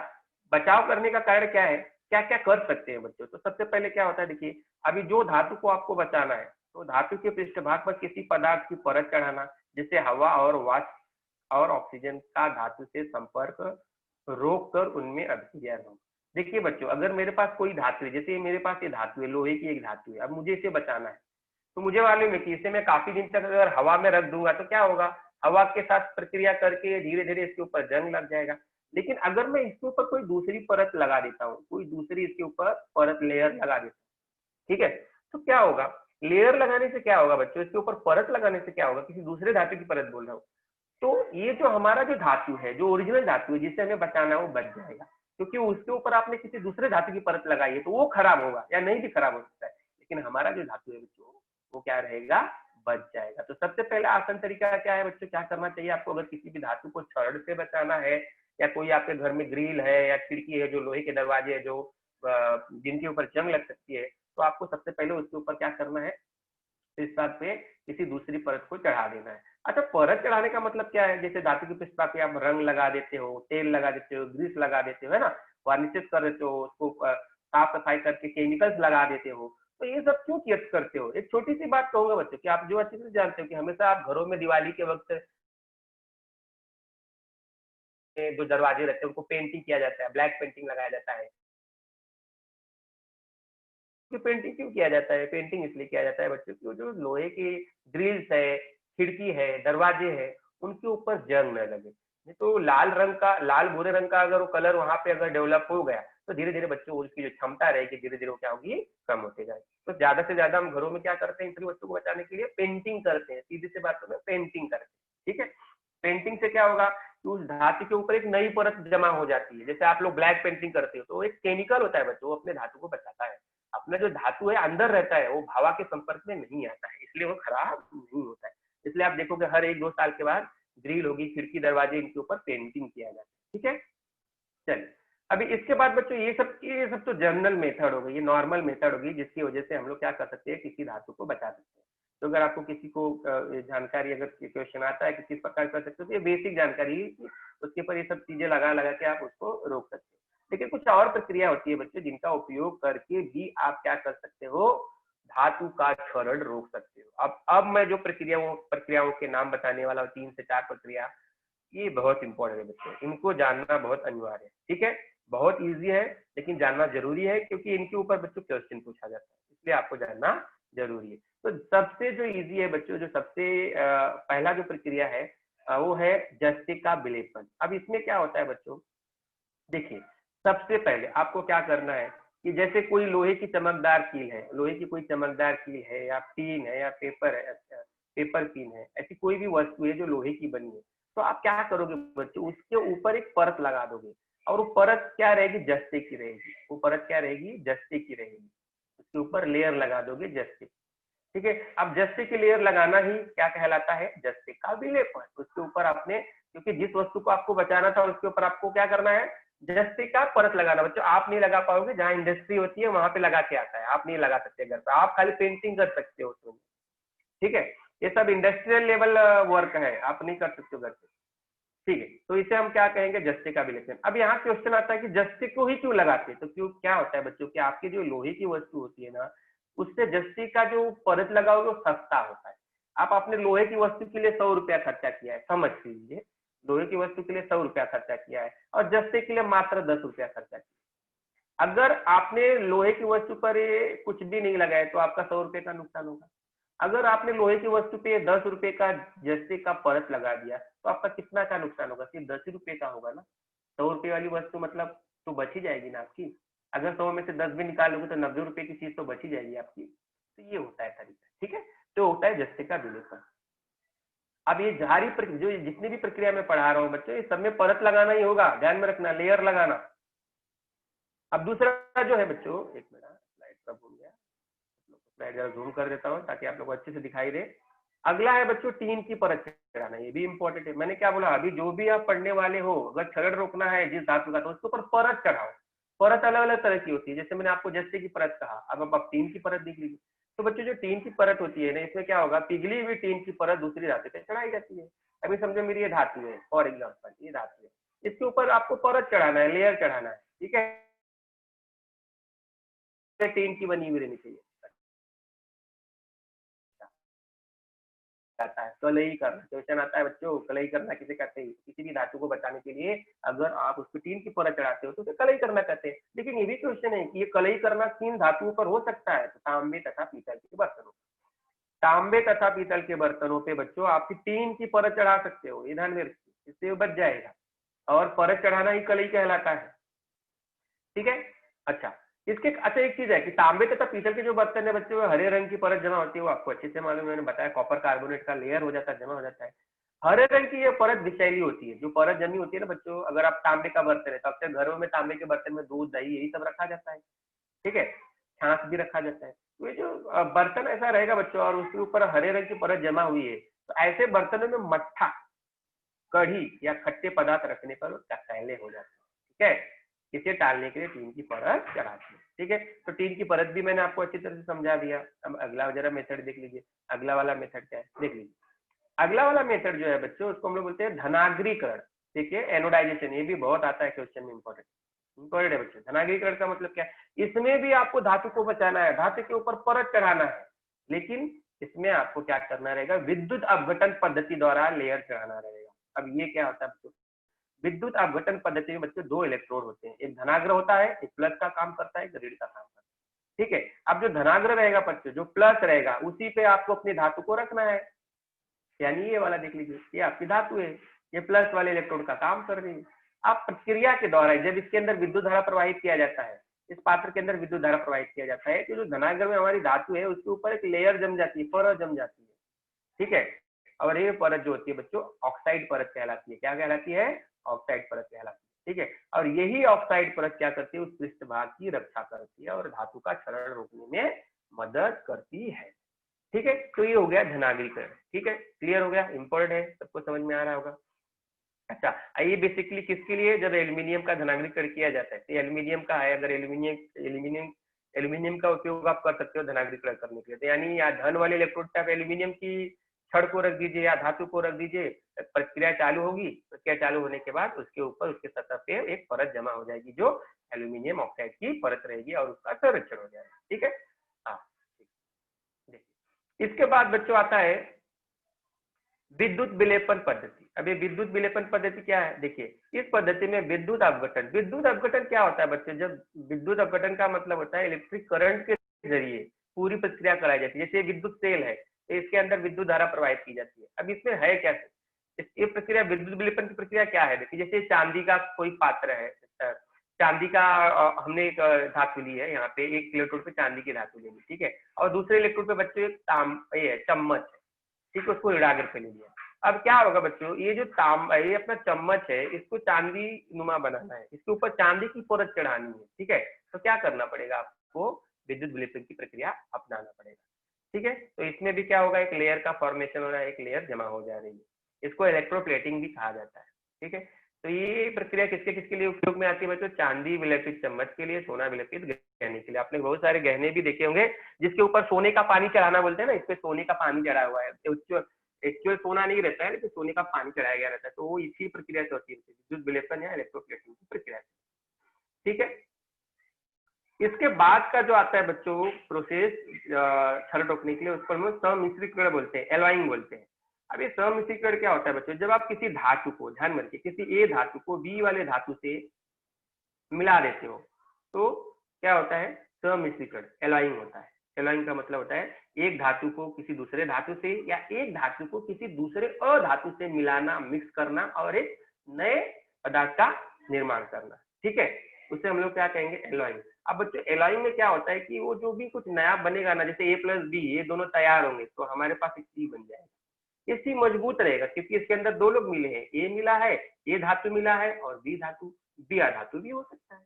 बचाव करने का कार्य क्या है, क्या क्या कर सकते हैं बच्चों। तो सबसे पहले क्या होता है, देखिए अभी जो धातु को आपको बचाना है, तो धातु के पृष्ठभाग पर किसी पदार्थ की परत चढ़ाना, जिससे हवा और वाष्प और ऑक्सीजन का धातु से संपर्क रोक कर उनमें अभिक्रिया न हो। देखिए बच्चों, अगर मेरे पास कोई धातु है, जैसे मेरे पास ये धातु है, लोहे की एक धातु है, अब मुझे इसे बचाना है, तो मुझे मालूम है कि इसे मैं काफी दिन तक अगर हवा में रख दूंगा तो क्या होगा, हवा के साथ प्रक्रिया करके धीरे धीरे इसके ऊपर जंग लग जाएगा। लेकिन अगर मैं इसके ऊपर कोई दूसरी परत लगा देता हूँ, कोई दूसरी इसके ऊपर परत लेयर लगा देता हूँ, ठीक है, तो क्या होगा, लेयर लगाने से क्या होगा बच्चों, इसके ऊपर परत लगाने से क्या होगा, किसी दूसरे धातु की परत बोल रहा हूँ, तो ये जो हमारा जो धातु है, जो ओरिजिनल धातु है जिसे हमें बचाना है, वो बच जाएगा, क्योंकि उसके ऊपर आपने किसी दूसरे धातु की परत लगाई है, तो वो खराब होगा या नहीं भी खराब हो सकता है, लेकिन हमारा जो धातु है बच्चों, वो क्या रहेगा, बच जाएगा। तो सबसे पहला आसान तरीका क्या है बच्चों, क्या करना चाहिए आपको, अगर किसी भी धातु को छड़ से बचाना है, या कोई आपके घर में ग्रिल है या खिड़की है, जो लोहे के दरवाजे है, जो जिनके ऊपर जंग लग सकती है, तो आपको सबसे पहले उसके ऊपर क्या करना है, इस बात पे किसी दूसरी परत को चढ़ा देना है। अच्छा, परत चढ़ाने का मतलब क्या है, जैसे धातु के पृष्ठभाग पे आप रंग लगा देते हो, तेल लगा देते हो, ग्रीस लगा देते हो, है ना, वार्निशेस कर देते हो, उसको साफ सफाई करके केमिकल्स लगा देते हो, तो ये सब क्यों किया करते हो। एक छोटी सी बात कहूंगा बच्चों कि आप जो अच्छे से जानते हो कि हमेशा आप घरों में दिवाली के वक्त जो दरवाजे रहते हैं उनको पेंटिंग किया जाता है, ब्लैक पेंटिंग लगाया जाता है। कि पेंटिंग क्यों किया जाता है, पेंटिंग इसलिए किया जाता है बच्चों की, जो लोहे की ग्रिल्स है, खिड़की है, दरवाजे है, उनके ऊपर जंग न लगे। नहीं तो लाल रंग का, लाल भूरे रंग का अगर वो कलर वहां पे अगर डेवलप हो गया, तो धीरे धीरे बच्चों उसकी जो क्षमता रहेगी धीरे धीरे वो क्या होगी, कम होती जाएगी। तो ज्यादा से ज्यादा हम घरों में क्या करते हैं, इन सभी बच्चों को बचाने के लिए पेंटिंग करते हैं, सीधी सी बातों में पेंटिंग करते हैं। ठीक है, पेंटिंग से क्या होगा कि उस धातु के ऊपर एक नई परत जमा हो जाती है। जैसे आप लोग ब्लैक पेंटिंग करते हो, तो एक केमिकल होता है बच्चों, वो अपने धातु को बचाता है, अपना जो धातु है अंदर रहता है, वो हवा के संपर्क में नहीं आता है, इसलिए वो खराब नहीं होता है। इसलिए आप देखोगे हर 1-2 साल के बाद ग्रिल होगी, खिड़की दरवाजे, इनके ऊपर पेंटिंग किया जाता है। ठीक है, चलिए, अभी इसके बाद बच्चों ये सब तो जनरल मेथड हो गई, ये नॉर्मल मेथड होगी, जिसकी वजह से हम लोग क्या कर सकते हैं, किसी धातु को बचा सकते हैं। तो अगर आपको किसी को जानकारी, अगर क्वेश्चन आता है कि किस प्रकार कर सकते हो, तो ये बेसिक जानकारी है कि उसके ऊपर ये सब चीजें लगा लगा के आप उसको रोक सकते हो। लेकिन कुछ और प्रक्रिया होती है बच्चों, जिनका उपयोग करके भी आप क्या कर सकते हो, धातु का क्षरण रोक सकते हो। अब मैं जो प्रक्रियाओं के नाम बताने वाला हूँ, 3 से 4 प्रक्रिया, ये बहुत इंपॉर्टेंट है बच्चों, इनको जानना बहुत अनिवार्य है। ठीक है, बहुत इजी है, लेकिन जानना जरूरी है, क्योंकि इनके ऊपर बच्चों क्वेश्चन पूछा जाता है, इसलिए आपको जानना जरूरी है। तो सबसे जो इजी है बच्चों, जो सबसे पहला जो प्रक्रिया है, वो है जस्ते का विलेपन। अब इसमें क्या होता है बच्चों, देखिए सबसे पहले आपको क्या करना है कि जैसे कोई लोहे की चमकदार कील है, लोहे की कोई चमकदार कील है, या पिन है, या पेपर है, अच्छा, पेपर पिन है, ऐसी कोई भी वस्तु है जो लोहे की बनी है, तो आप क्या करोगे बच्चों, उसके ऊपर एक परत लगा दोगे, और वो परत क्या रहेगी, जस्ते की रहेगी, वो परत क्या रहेगी, जस्ते की रहेगी, उसके ऊपर लेयर लगा दोगे जस्ते। ठीक है, अब जस्ते की लेयर लगाना ही क्या कहलाता है, जस्ते का विलेपन। उसके ऊपर आपने, क्योंकि जिस वस्तु को आपको बचाना था उसके ऊपर आपको क्या करना है, जस्ते का परत लगाना। बच्चों आप नहीं लगा पाओगे, जहां इंडस्ट्री होती है वहां पे लगा के आता है, आप नहीं लगा सकते घर पर, आप खाली पेंटिंग कर सकते हो उसमें। ठीक है, ये सब इंडस्ट्रियल लेवल वर्क है, आप नहीं कर सकते हो घर पे। ठीक है, तो इसे हम क्या कहेंगे, जस्ते का विलेपन। अब यहाँ क्वेश्चन आता है कि जस्ते को ही क्यों लगाते हैं, तो क्यों, क्या होता है बच्चों कि आपकी जो लोहे की वस्तु होती है ना, उससे जस्ते का जो परत लगाओगे वो सस्ता होता है। आप अपने लोहे की वस्तु के लिए 100 रुपया खर्चा किया है, समझ लीजिए, लोहे की वस्तु के लिए 100 रुपया खर्चा किया है, और जस्ते के लिए मात्र 10 रुपया खर्चा किया। अगर आपने लोहे की वस्तु पर ये कुछ भी नहीं लगाया तो आपका 100 रुपये का नुकसान होगा। अगर आपने लोहे की वस्तु पे 10 रुपए का जस्ते का परत लगा दिया, तो आपका कितना का नुकसान होगा, सिर्फ 10 रुपए का होगा ना। 100 रुपए वाली वस्तु मतलब तो बच ही जाएगी ना आपकी। अगर 100 में से 10 भी निकालोगे तो 90 रुपए की चीज तो बच ही जाएगी आपकी। तो ये होता है तरीका। ठीक है, तो होता है जस्ते का विलेपन। अब ये जो जितनी भी प्रक्रिया मैं पढ़ा रहा हूँ बच्चों, ये सब में परत लगाना ही होगा, ध्यान में रखना, लेयर लगाना। अब दूसरा जो है बच्चों, एक मिनट, स्लाइड पर भूल गया, स्लाइड जरा जूम कर देता हूँ ताकि आप लोग को अच्छे से दिखाई दे। अगला है बच्चों टीन की परत चढ़ाना, ये भी इंपॉर्टेंट है। मैंने क्या बोला, अभी जो भी आप पढ़ने वाले हो, अगर क्षरण रोकना है जिस धातु का, तो उसके ऊपर परत चढ़ाओ। परत अलग अलग तरह की होती है, जैसे मैंने आपको जस्ते की परत कहा, अब आप टीन की परत देख लीजिए। तो बच्चों जो टीन की परत होती है ना, इसमें क्या होगा, पिघली हुई टीन की परत दूसरी धातु पे चढ़ाई जाती है। अभी समझो मेरी ये धातु है, फॉर एग्जाम्पल ये धातु है, इसके ऊपर आपको परत चढ़ाना है, लेयर चढ़ाना है, ठीक है, टीन की बनी हुई रहनी चाहिए। आता है कलई करना, क्वेश्चन आता है बच्चों, कलई करना किसे कहते हैं? किसी भी धातु को बचाने के लिए अगर आप उसको टीन की परत चढ़ाते हो तो उसे कलई करना कहते हैं। लेकिन ये भी क्वेश्चन है कि ये कलई करना किन धातुओं पर हो सकता है, तो तांबे तथा पीतल के बर्तनों, तांबे तथा पीतल के बर्तनों पे बच्चों आपकी टीन की परत चढ़ा सकते हो, ये ध्यान में रखिए, इससे बच जाएगा। और परत चढ़ाना ही कलई कहलाता है, ठीक है। अच्छा, इसके अच्छा एक चीज है कि तांबे तथा पीतल के जो बर्तन है बच्चों, हरे रंग की परत जमा होती है, वो आपको अच्छे से मालूम है, मैंने बताया कॉपर कार्बोनेट का लेयर हो जाता है, जमा हो जाता है। हरे रंग की ये परत विषैली होती है, जो परत जमी होती है ना बच्चों, अगर आप तांबे का बर्तन है तो अक्सर घरों में तांबे के बर्तन में दूध दही यही सब रखा जाता है, ठीक है, छाछ भी रखा जाता है। तो ये जो बर्तन ऐसा रहेगा बच्चों और उसके ऊपर हरे रंग की परत जमा हुई है, तो ऐसे बर्तनों में मट्ठा, कढ़ी या खट्टे पदार्थ रखने पर टकैले हो जाते हैं, ठीक है। इसे टालने के लिए टीन की परत चढ़ाते हैं, ठीक है। तो टीन की परत भी मैंने आपको अच्छी तरह से समझा दिया। अब अगला जरा मेथड देख लीजिए, अगला वाला मेथड क्या है देख लीजिए। अगला वाला मेथड जो है बच्चों, उसको हम लोग बोलते हैं धनाग्रीकरण। देखिए एनोडाइजेशन, ये भी बहुत आता है क्वेश्चन में, इंपॉर्टेंट इंपॉर्टेंट है बच्चों। धनाग्रीकरण का मतलब क्या है, इसमें भी आपको धातु को बचाना है, धातु के ऊपर परत चढ़ाना है, लेकिन इसमें आपको क्या करना रहेगा, विद्युत अपघटन पद्धति द्वारा लेयर चढ़ाना रहेगा। अब ये क्या होता है बच्चों, विद्युत अपघटन पद्धति में बच्चों दो इलेक्ट्रोड होते हैं, एक धनाग्र होता है, एक प्लस का काम करता है, एक ऋण का काम करता है, ठीक है। अब जो धनाग्र रहेगा बच्चों, जो प्लस रहेगा, उसी पे आपको अपनी धातु को रखना है, यानी ये वाला देख लीजिए, ये आपकी धातु है, ये प्लस वाले इलेक्ट्रोड का काम कर रही है। आप प्रक्रिया के द्वारा जब इसके अंदर विद्युत धारा प्रवाहित किया जाता है, इस पात्र के अंदर विद्युत धारा प्रवाहित किया जाता है, तो जो धनाग्र में हमारी धातु है उसके ऊपर एक लेयर जम जाती है, परत जम जाती है, ठीक है। और ये परत जो होती है बच्चों ऑक्साइड परत कहलाती है, क्या कहलाती है, ऑक्साइड परत कहलाती है, ठीक है। और यही ऑक्साइड परत क्या करती है, उस पृष्ठभाग की रक्षा करती है और धातु का क्षरण रोकने में मदद करती है, ठीक है। तो ये हो गया धनाग्रीकरण, ठीक है, क्लियर हो गया, इंपॉर्टेंट है, सबको समझ में आ रहा होगा। अच्छा, ये बेसिकली किसके लिए, जब एल्यूमिनियम का धनाग्रीकरण किया जाता है, तो एल्यूमिनियम का है, अगर एल्यूमिनियम एल्यूमिनियम एल्यूमिनियम का उपयोग आप कर सकते हो धनाग्रीकरण करने के लिए, तो यानी या धन वाले इलेक्ट्रोड पे आप एल्यूमिनियम की छड़ को रख दीजिए या धातु को रख दीजिए, प्रक्रिया चालू होगी, प्रक्रिया चालू होने के बाद उसके ऊपर उसके सतह पे एक परत जमा हो जाएगी, जो एल्यूमिनियम ऑक्साइड की परत रहेगी और उसका संरक्षण हो जाएगा, ठीक है। हाँ, देखिए इसके बाद बच्चों आता है विद्युत विलेपन पद्धति। अभी विद्युत विलेपन पद्धति क्या है, देखिए इस पद्धति में विद्युत अपघटन, विद्युत अपघटन क्या होता है बच्चों, जब विद्युत अपघटन का मतलब होता है इलेक्ट्रिक करंट के जरिए पूरी प्रक्रिया कराई जाती है। जैसे विद्युत सेल है, तो इसके अंदर विद्युत धारा प्रवाहित की जाती है। अब इसमें है क्या, ये प्रक्रिया विद्युत विलेपन की प्रक्रिया क्या है, देखिए जैसे चांदी का कोई पात्र है, चांदी का हमने एक धातु ली है, यहाँ पे एक इलेक्ट्रोड पे चांदी की धातु ले ली, ठीक है, और दूसरे इलेक्ट्रोड पे बच्चों ये है चम्मच है, ठीक है, उसको ऋणाग्र पे ले लिया। अब क्या होगा बच्चों, ये जो ये अपना चम्मच है, इसको चांदी नुमा बनाना है, इसके ऊपर चांदी की परत चढ़ानी है, ठीक है। तो क्या करना पड़ेगा आपको, विद्युत विलेपन की प्रक्रिया अपनाना पड़ेगा, ठीक है। तो इसमें भी क्या होगा, एक लेयर का फॉर्मेशन हो रहा है, एक लेयर जमा हो जा रही है, इसको इलेक्ट्रोप्लेटिंग भी कहा जाता है, ठीक है। तो ये प्रक्रिया किसके किसके लिए उपयोग में आती है बच्चों, चांदी विलेपित चम्मच के लिए, सोना विलेपित गहने के लिए। आपने बहुत सारे गहने भी देखे होंगे जिसके ऊपर सोने का पानी चढ़ाना बोलते हैं ना, इस पे सोने का पानी चढ़ा हुआ है, एक्चुअल सोना नहीं रहता है, लेकिन सोने का पानी चढ़ाया गया रहता है, तो वो इसी प्रक्रिया से होती है, विद्युत विलेपन या इलेक्ट्रोप्लेटिंग की प्रक्रिया, ठीक है। इसके बाद का जो आता है बच्चों प्रोसेस क्षरण रोकने के लिए, उसको हम सम्मिश्रीकरण बोलते हैं, एलॉइंग बोलते हैं। अब ये सम्मिश्रीकरण क्या होता है बच्चों, जब आप किसी धातु को, ध्यान में रखिए, किसी ए धातु को बी वाले धातु से मिला देते हो, तो क्या होता है, सम्मिश्रीकरण, एलॉइंग होता है। एलॉइंग का मतलब होता है एक धातु को किसी दूसरे धातु से या एक धातु को किसी दूसरे अधातु से मिलाना, मिक्स करना और एक नए पदार्थ का निर्माण करना, ठीक है, उसे हम लोग क्या कहेंगे, एलॉइंग। अब बच्चों एलॉइंग में क्या होता है कि वो जो भी कुछ नया बनेगा ना, जैसे ए प्लस बी, ये दोनों तैयार होंगे तो हमारे पास एक सी बन जाएगा। ये सी मजबूत रहेगा क्योंकि इसके अंदर दो लोग मिले हैं, ए मिला है, ए धातु मिला है, और बी धातु, बी धातु भी हो सकता है,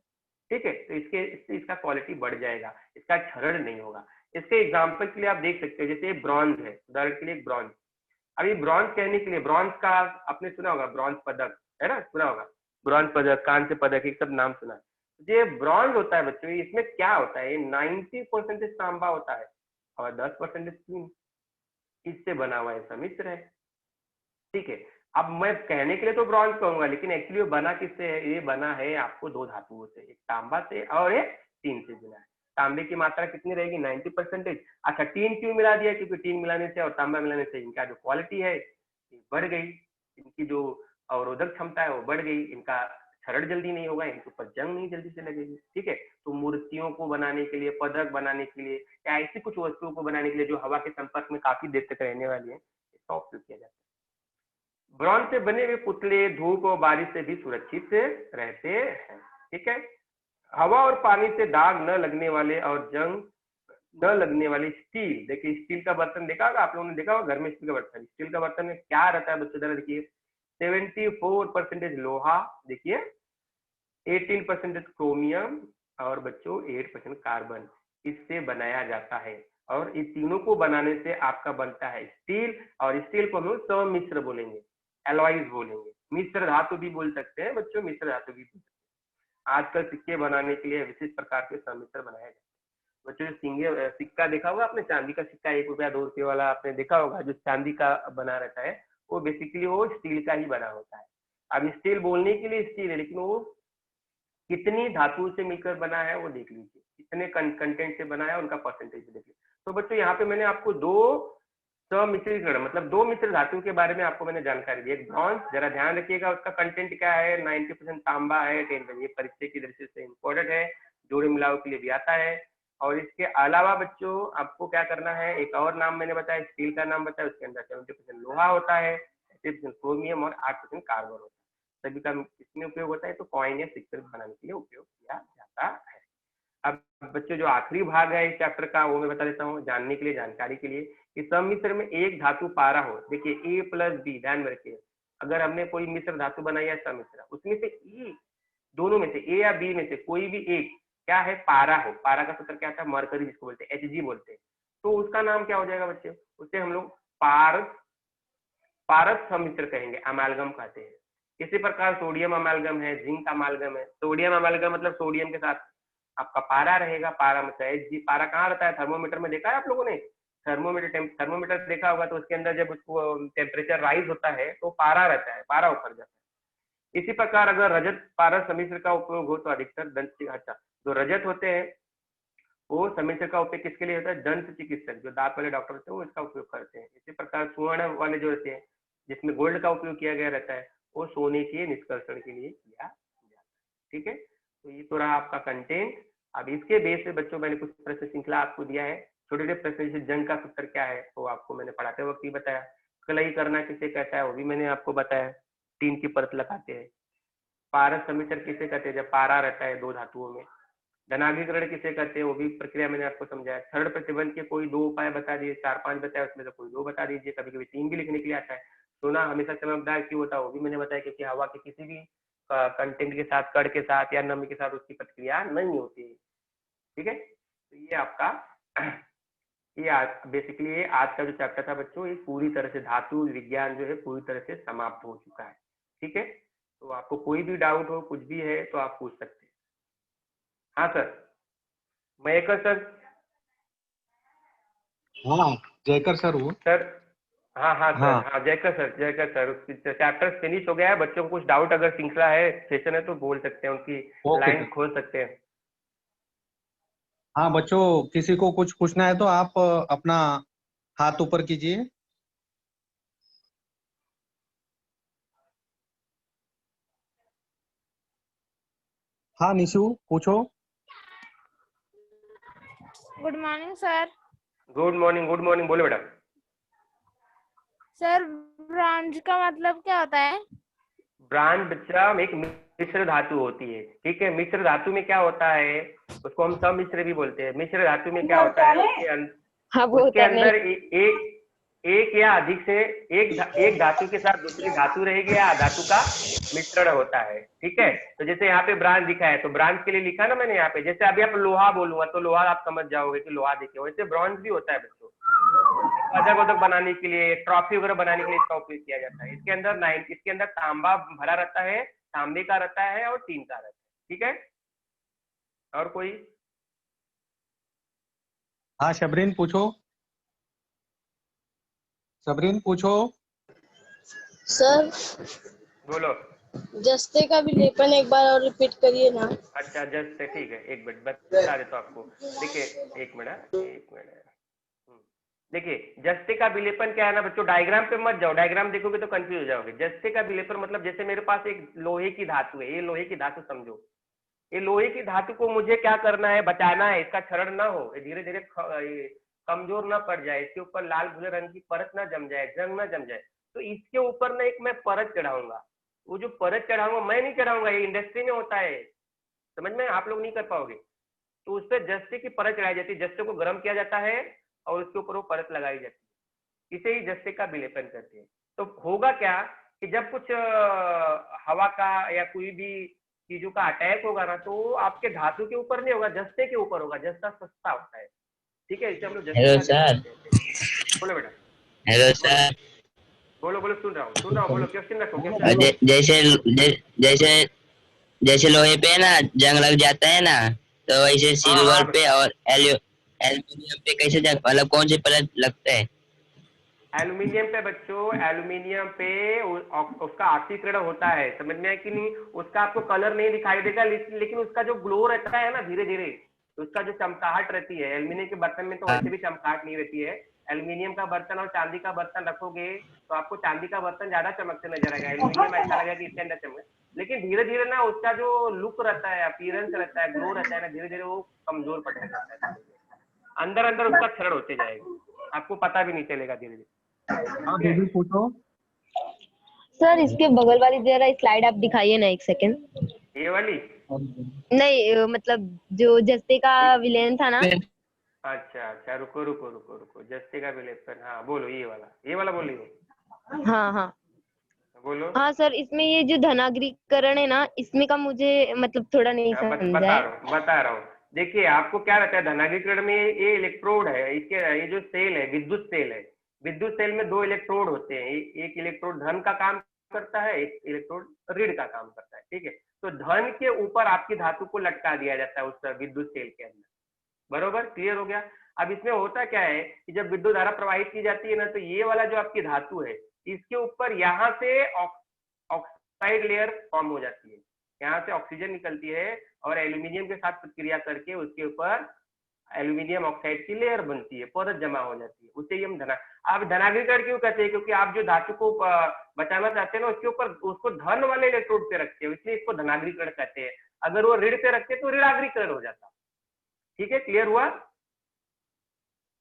ठीक है। तो इससे इसका क्वालिटी बढ़ जाएगा, इसका क्षरण नहीं होगा। इसके एग्जाम्पल के लिए आप देख सकते हो, जैसे ब्रॉन्ज है, उदाहरण के लिए ब्रॉन्ज, अभी ब्रॉन्ज कहने के लिए, ब्रॉन्ज का आपने सुना होगा, ब्रॉन्ज पदक है ना, सुना होगा, ब्रॉन्ज पदक, कांस्य पदक, एक सब नाम सुना है। ये ब्रॉन्ज होता है बच्चों, इसमें क्या होता है, ये 90% तांबा होता है और 10% स्टील, इससे बना हुआ ऐसा मिश्र है। ठीक है, अब मैं कहने के लिए तो ब्रॉन्ज कहूंगा, लेकिन एक्चुअली वो बना किससे है, ये बना है आपको दो धातुओं से, एक तांबा से और एक टीन से बना है। तांबे की मात्रा कितनी रहेगी, 90%। अच्छा, टीन क्यों मिला दिया, क्योंकि टीन मिलाने से और तांबा मिलाने से इनका जो क्वालिटी है बढ़ गई, इनकी जो अवरोधक क्षमता है वो बढ़ गई, इनका क्षरण जल्दी नहीं होगा, इनके ऊपर जंग नहीं जल्दी से लगेगी। ठीक है, तो मूर्तियों को बनाने के लिए, पदक बनाने के लिए, या ऐसी कुछ वस्तुओं को बनाने के लिए जो हवा के संपर्क में काफी देर तक रहने वाली है, इसका उपयोग किया जाता है। ब्रॉन्ज से बने हुए पुतले धूप और बारिश से भी सुरक्षित रहते हैं। ठीक है, हवा और पानी से दाग न लगने वाले और जंग न लगने वाली स्टील, देखिए स्टील का बर्तन देखा होगा आप लोगों ने, देखा होगा घर में स्टील का बर्तन, स्टील का बर्तन में क्या रहता है बच्चों, जरा देखिए, 74% लोहा, देखिए 18% क्रोमियम और बच्चों 8% कार्बन, इससे बनाया जाता है। और इन तीनों को बनाने से आपका बनता है स्टील, और स्टील को हम सम्मिश्र बोलेंगे, एलॉइज बोलेंगे, मिश्र धातु भी बोल सकते हैं बच्चों, मिश्र धातु भी बोल सकते हैं। आजकल सिक्के बनाने के लिए विशिष्ट प्रकार के सम्मिश्र बनाए जाते हैं बच्चों। सिंगे सिक्का देखा होगा आपने, चांदी का सिक्का, 1 रुपया 2 रुपये वाला आपने देखा होगा, जो चांदी का बना रहता है, वो बेसिकली वो स्टील का ही बना होता है। अब स्टील बोलने के लिए स्टील है, लेकिन वो कितनी धातु से मिलकर बना है वो देख लीजिए, कितने कंटेंट से बना है, उनका परसेंटेज देख लीजिए। तो बच्चों यहाँ पे मैंने आपको दो सम्मिश्रीकरण, मतलब दो मिश्र धातु के बारे में आपको मैंने जानकारी दी। एक ब्रॉन्ज, जरा ध्यान रखिएगा उसका कंटेंट क्या है, 90% तांबा है, 10, ये परीक्षा की दृष्टि से इंपॉर्टेंट है, जोड़े मिलाओ के लिए भी आता है। और इसके अलावा बच्चों आपको क्या करना है, एक और नाम मैंने बताया, स्टील का नाम बताया, उसके अंदर 70% लोहा होता है, 30% क्रोमियम और 8% कार्बन होता है। सभी का इसमें उपयोग होता है, तो कॉइन या सिक्कर बनाने के लिए उपयोग किया जाता है। अब बच्चों जो आखिरी भाग है इस चैप्टर का, वो मैं बता देता हूँ जानने के लिए, जानकारी के लिए, कि सम्मिश्र में एक धातु पारा हो, देखिए A+B, ध्यान में रखिए, अगर हमने कोई मिश्र धातु बनाई है सम्मिश्र, उसमें से E, दोनों में से A या B में से कोई भी एक क्या है, पारा हो, पारा का सूत्र क्या था, मरकरी, जिसको बोलते हैं Hg बोलते हैं, तो उसका नाम क्या हो जाएगा बच्चे, उसे हम लोग पारस सम्मिश्र कहेंगे, अमालगम कहते हैं। इसी प्रकार सोडियम अमालगम है, जिंक अमालगम है। सोडियम अमालगम मतलब सोडियम के साथ आपका पारा रहेगा, पारा मतलब Hg। पारा कहाँ रहता है, थर्मोमीटर में देखा है आप लोगों ने, थर्मोमीटर देखा होगा, तो उसके अंदर जब उसको टेम्परेचर राइज होता है तो पारा रहता है, पारा ऊपर जाता है। इसी प्रकार अगर रजत पारस सम्मिश्र का उपयोग हो तो अधिकतर दंत, अच्छा, जो रजत होते हैं वो सम्मिश्र का उपयोग किसके लिए होता है, दंत चिकित्सक, जो दांत वाले डॉक्टर होते हैं वो इसका उपयोग करते हैं। इसी प्रकार सुवर्ण वाले जो रहते हैं, जिसमें गोल्ड का उपयोग किया गया रहता है, वो सोने के निष्कर्षण के लिए किया जाता है। ठीक है, तो ये तो रहा आपका कंटेंट। अब इसके बेस पे बच्चों मैंने कुछ प्रश्न श्रृंखला आपको दिया है, छोटे छोटे प्रश्न, जैसे जंग का सूत्र क्या है तो आपको मैंने पढ़ाते वक्त ही बताया, कलई करना किसे कहता है वो भी मैंने आपको बताया, टीन की परत लगाते हैं। पारस सम्मिश्र किसे कहते हैं, जब पारा रहता है दो धातुओं में। धनाभिकरण किसे कहते हैं वो भी प्रक्रिया मैंने आपको समझाया। थर्ड प्रतिबंध के कोई 2 उपाय बता दीजिए, 4-5 बताया, उसमें से कोई 2 बता दीजिए, कभी कभी 3 भी लिखने के लिए आता है। सोना हमेशा चमकदार क्यों होता है वो भी मैंने बताया, क्योंकि हवा के किसी भी कंटेंट के साथ, कण के साथ या नमी के साथ उसकी प्रतिक्रिया नहीं होती है। ठीक है, तो ये आपका ये आज बेसिकली ये आज का जो चैप्टर था बच्चों, ये पूरी तरह से धातु विज्ञान जो है पूरी तरह से समाप्त हो चुका है। ठीक है, तो आपको कोई भी डाउट हो, कुछ भी है तो आप पूछ सकते हैं। हाँ सर, मयेकर सर। हाँ, जयकर सर वो सर हाँ हाँ सर, हाँ। हाँ Jaykar sir, Jaykar sir, chapter finish हो गया है। बच्चों को कुछ डाउट अगर श्रृंखला है, सेशन है तो बोल सकते हैं, उनकी ओके लाइन सर। खोल सकते हैं। हाँ बच्चों, किसी को कुछ पूछना है तो आप अपना हाथ ऊपर कीजिए। हाँ निशु, पूछो। Good morning sir. Good morning, good morning, बोले मैडम। सर ब्रॉन्ज का मतलब क्या होता है? ब्रांड बच्चा एक मिश्र धातु होती है। ठीक है, मिश्र धातु में क्या होता है, उसको हम सम्मिश्र भी बोलते हैं। मिश्र धातु में क्या होता है, उसके अंदर एक या अधिक से एक धातु के साथ दूसरी धातु रहेगी या धातु का मिश्रण होता है। ठीक है, तो जैसे यहाँ पे ब्रांच दिखा है, तो ब्रांच के लिए लिखा ना मैंने यहाँ पे, जैसे अभी आप लोहा बोलूंगा तो लोहा आप समझ जाओगे कि लोहा देखिए, वैसे ब्रॉन्ज भी होता है बच्चों। पदक वदक बनाने के लिए, ट्रॉफी वगैरह बनाने के लिए इसका उपयोग किया जाता है। इसके अंदर तांबा भरा रहता है, तांबे का रहता है और टीन का रहता है। ठीक है, और कोई? हाँ शबरीन पूछो, शबरीन पूछो। सर बोलो। जस्ते का विलेपन एक बार और रिपीट करिए ना। अच्छा जस्ट है, ठीक है, एक मिनट बता देता हूँ आपको। देखिए एक मिनट। देखिए जस्ते का विलेपन क्या है ना बच्चों, डायग्राम पे मत जाओ, डायग्राम देखोगे तो कंफ्यूज हो जाओगे। जस्ते का विलेपन मतलब जैसे मेरे पास एक लोहे की धातु है, ये लोहे की धातु समझो, ये लोहे की धातु को मुझे क्या करना है, बचाना है, इसका क्षरण ना हो, ये धीरे धीरे कमजोर ना पड़ जाए, इसके ऊपर लाल भूरे रंग की परत ना जम जाए, जंग ना जम जाए, तो इसके ऊपर ना एक मैं परत चढ़ाऊंगा। वो जो परत चढ़ाऊंगा मैं नहीं चढ़ाऊंगा, ये इंडस्ट्री में होता है, समझ में, आप लोग नहीं कर पाओगे। तो उस पर जस्ते की परत चढ़ाई जाती है, जस्ते को गर्म किया जाता है और उसके ऊपर वो परत लगाई जाती है, इसे ही जस्ते का विलेपन कहते हैं। तो होगा क्या कि जब कुछ हवा का या कोई भी चीजों का अटैक होगा ना, तो आपके धातु के ऊपर नहीं होगा, जस्ते के ऊपर होगा, जस्ता सस्ता होता है। ठीक है, इसे हम लोग जस्ते हेलो का सर। विलेपन कहते हैं। बोलो बेटा। हेलो बोलो सर। बोलो, सुन रहा हूँ, बोलो, क्वेश्चन रखो, क्वेश्चन रखो। जैसे जैसे लोहे पे ना जंग लग जाता है ना, तो वैसे हाँ सिल्वर हाँ पे और एल्यूमिनियम पे कैसे मतलब कौन से परत लगते हैं? एल्यूमिनियम पे बच्चों, एल्यूमिनियम पे उसका ऑक्सीकरण होता है, समझ में आया कि नहीं? उसका आपको कलर नहीं दिखाई देगा, लेकिन उसका जो ग्लो रहता है ना धीरे धीरे, उसका जो चमकाहट रहती है, एल्यूमिनियम के बर्तन में तो हाँ। वैसे भी चमकाहट नहीं रहती है। एल्यूमिनियम का बर्तन और चांदी का बर्तन रखोगे तो आपको चांदी का बर्तन ज्यादा चमकते नजर आएगा, एल्यूमिनियम ऐसा लगेगा कि इसके अंदर चमक, लेकिन धीरे धीरे ना उसका जो लुक रहता है, अपीयरेंस रहता है, ग्लो रहता है ना, धीरे धीरे वो कमजोर पड़ने लगता है, अंदर अंदर उसका क्षरण होते जाएगा, आपको पता भी नहीं चलेगा धीरे धीरे। हाँ बेबी पूछो। सर इसके बगल वाली जरा स्लाइड आप दिखाइए ना, एक सेकंड। ये वाली? नहीं मतलब जो जस्ते का विलेन था ना। अच्छा, रुको, जस्ते का विलेपन, हाँ बोलो, ये वाला बोलिए। हाँ बोलो। हाँ सर, इसमें ये जो धनागरीकरण है ना, इसमें का मुझे मतलब थोड़ा नहीं समझा है। बता रहा हूँ। देखिए आपको क्या रहता है धनागरीकरण में, ये इलेक्ट्रोड है, इसके ये जो सेल है, विद्युत सेल है, विद्युत सेल में दो इलेक्ट्रोड होते हैं, एक इलेक्ट्रोड धन का काम करता है, एक इलेक्ट्रोड ऋण का काम करता है। ठीक है, तो धन के ऊपर आपकी धातु को लटका दिया जाता है उस विद्युत सेल के अंदर, बरोबर, क्लियर हो गया? अब इसमें होता क्या है कि जब विद्युत धारा प्रवाहित की जाती है ना, तो ये वाला जो आपकी धातु है, इसके ऊपर यहाँ से ऑक्साइड लेयर फॉर्म हो जाती है, यहाँ से ऑक्सीजन निकलती है और एल्यूमिनियम के साथ प्रतिक्रिया करके उसके ऊपर एल्यूमिनियम ऑक्साइड की लेयर बनती है, परत जमा हो जाती है, उसे ही हम आप धनागरीकरण क्यों कहते हैं? क्योंकि आप जो धातु को बचाना चाहते हैं ना, उसके ऊपर उसको धन वाले इलेक्ट्रोड पे रखते हैं, इसलिए इसको धनागरीकरण कहते हैं। अगर वो ऋण पे रखते तो ऋणागरीकरण हो जाता। ठीक है, क्लियर हुआ?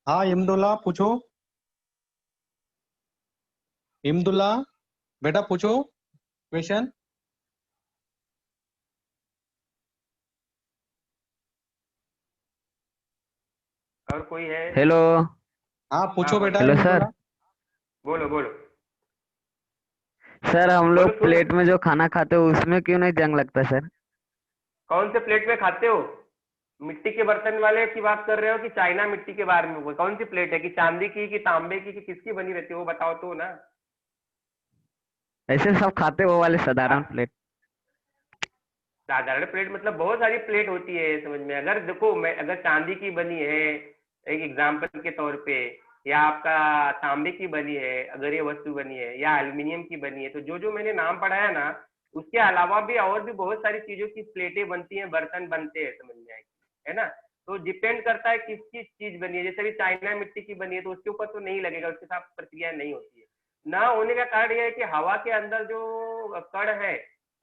हाँ इमदुल्ला पूछो, इमदुल्ला बेटा पूछो क्वेश्चन। और कोई है? हेलो। हाँ पूछो बेटा हेलो सर। इमदुल्ला। बोलो। सर हम लोग बोलो, सुन। प्लेट में जो खाना खाते हो उसमें क्यों नहीं जंग लगता सर? कौन से प्लेट में खाते हो? मिट्टी के बर्तन वाले की बात कर रहे हो कि चाइना मिट्टी के बारे में? कौन सी प्लेट है, कि चांदी की, कि तांबे की, कि किसकी बनी रहती है, वो बताओ तो ना। ऐसे सब खाते हो वाले साधारण प्लेट? साधारण प्लेट मतलब बहुत सारी प्लेट होती है, समझ में? अगर देखो, मैं अगर चांदी की बनी है एक एग्जाम्पल के तौर पे, या आपका तांबे की बनी है, अगर ये वस्तु बनी है, या एल्यूमिनियम की बनी है, तो जो जो मैंने नाम पढ़ा है ना, उसके अलावा भी और भी बहुत सारी चीजों की प्लेटें बनती हैं, बर्तन बनते हैं, समझ में आएगी, है ना? तो डिपेंड करता है किस किस चीज बनी है। जैसे भी चाइना मिट्टी की बनी है तो उसके ऊपर तो नहीं लगेगा, उसके साथ प्रक्रिया नहीं होती है। ना होने का कारण यह है कि हवा के अंदर जो कण है,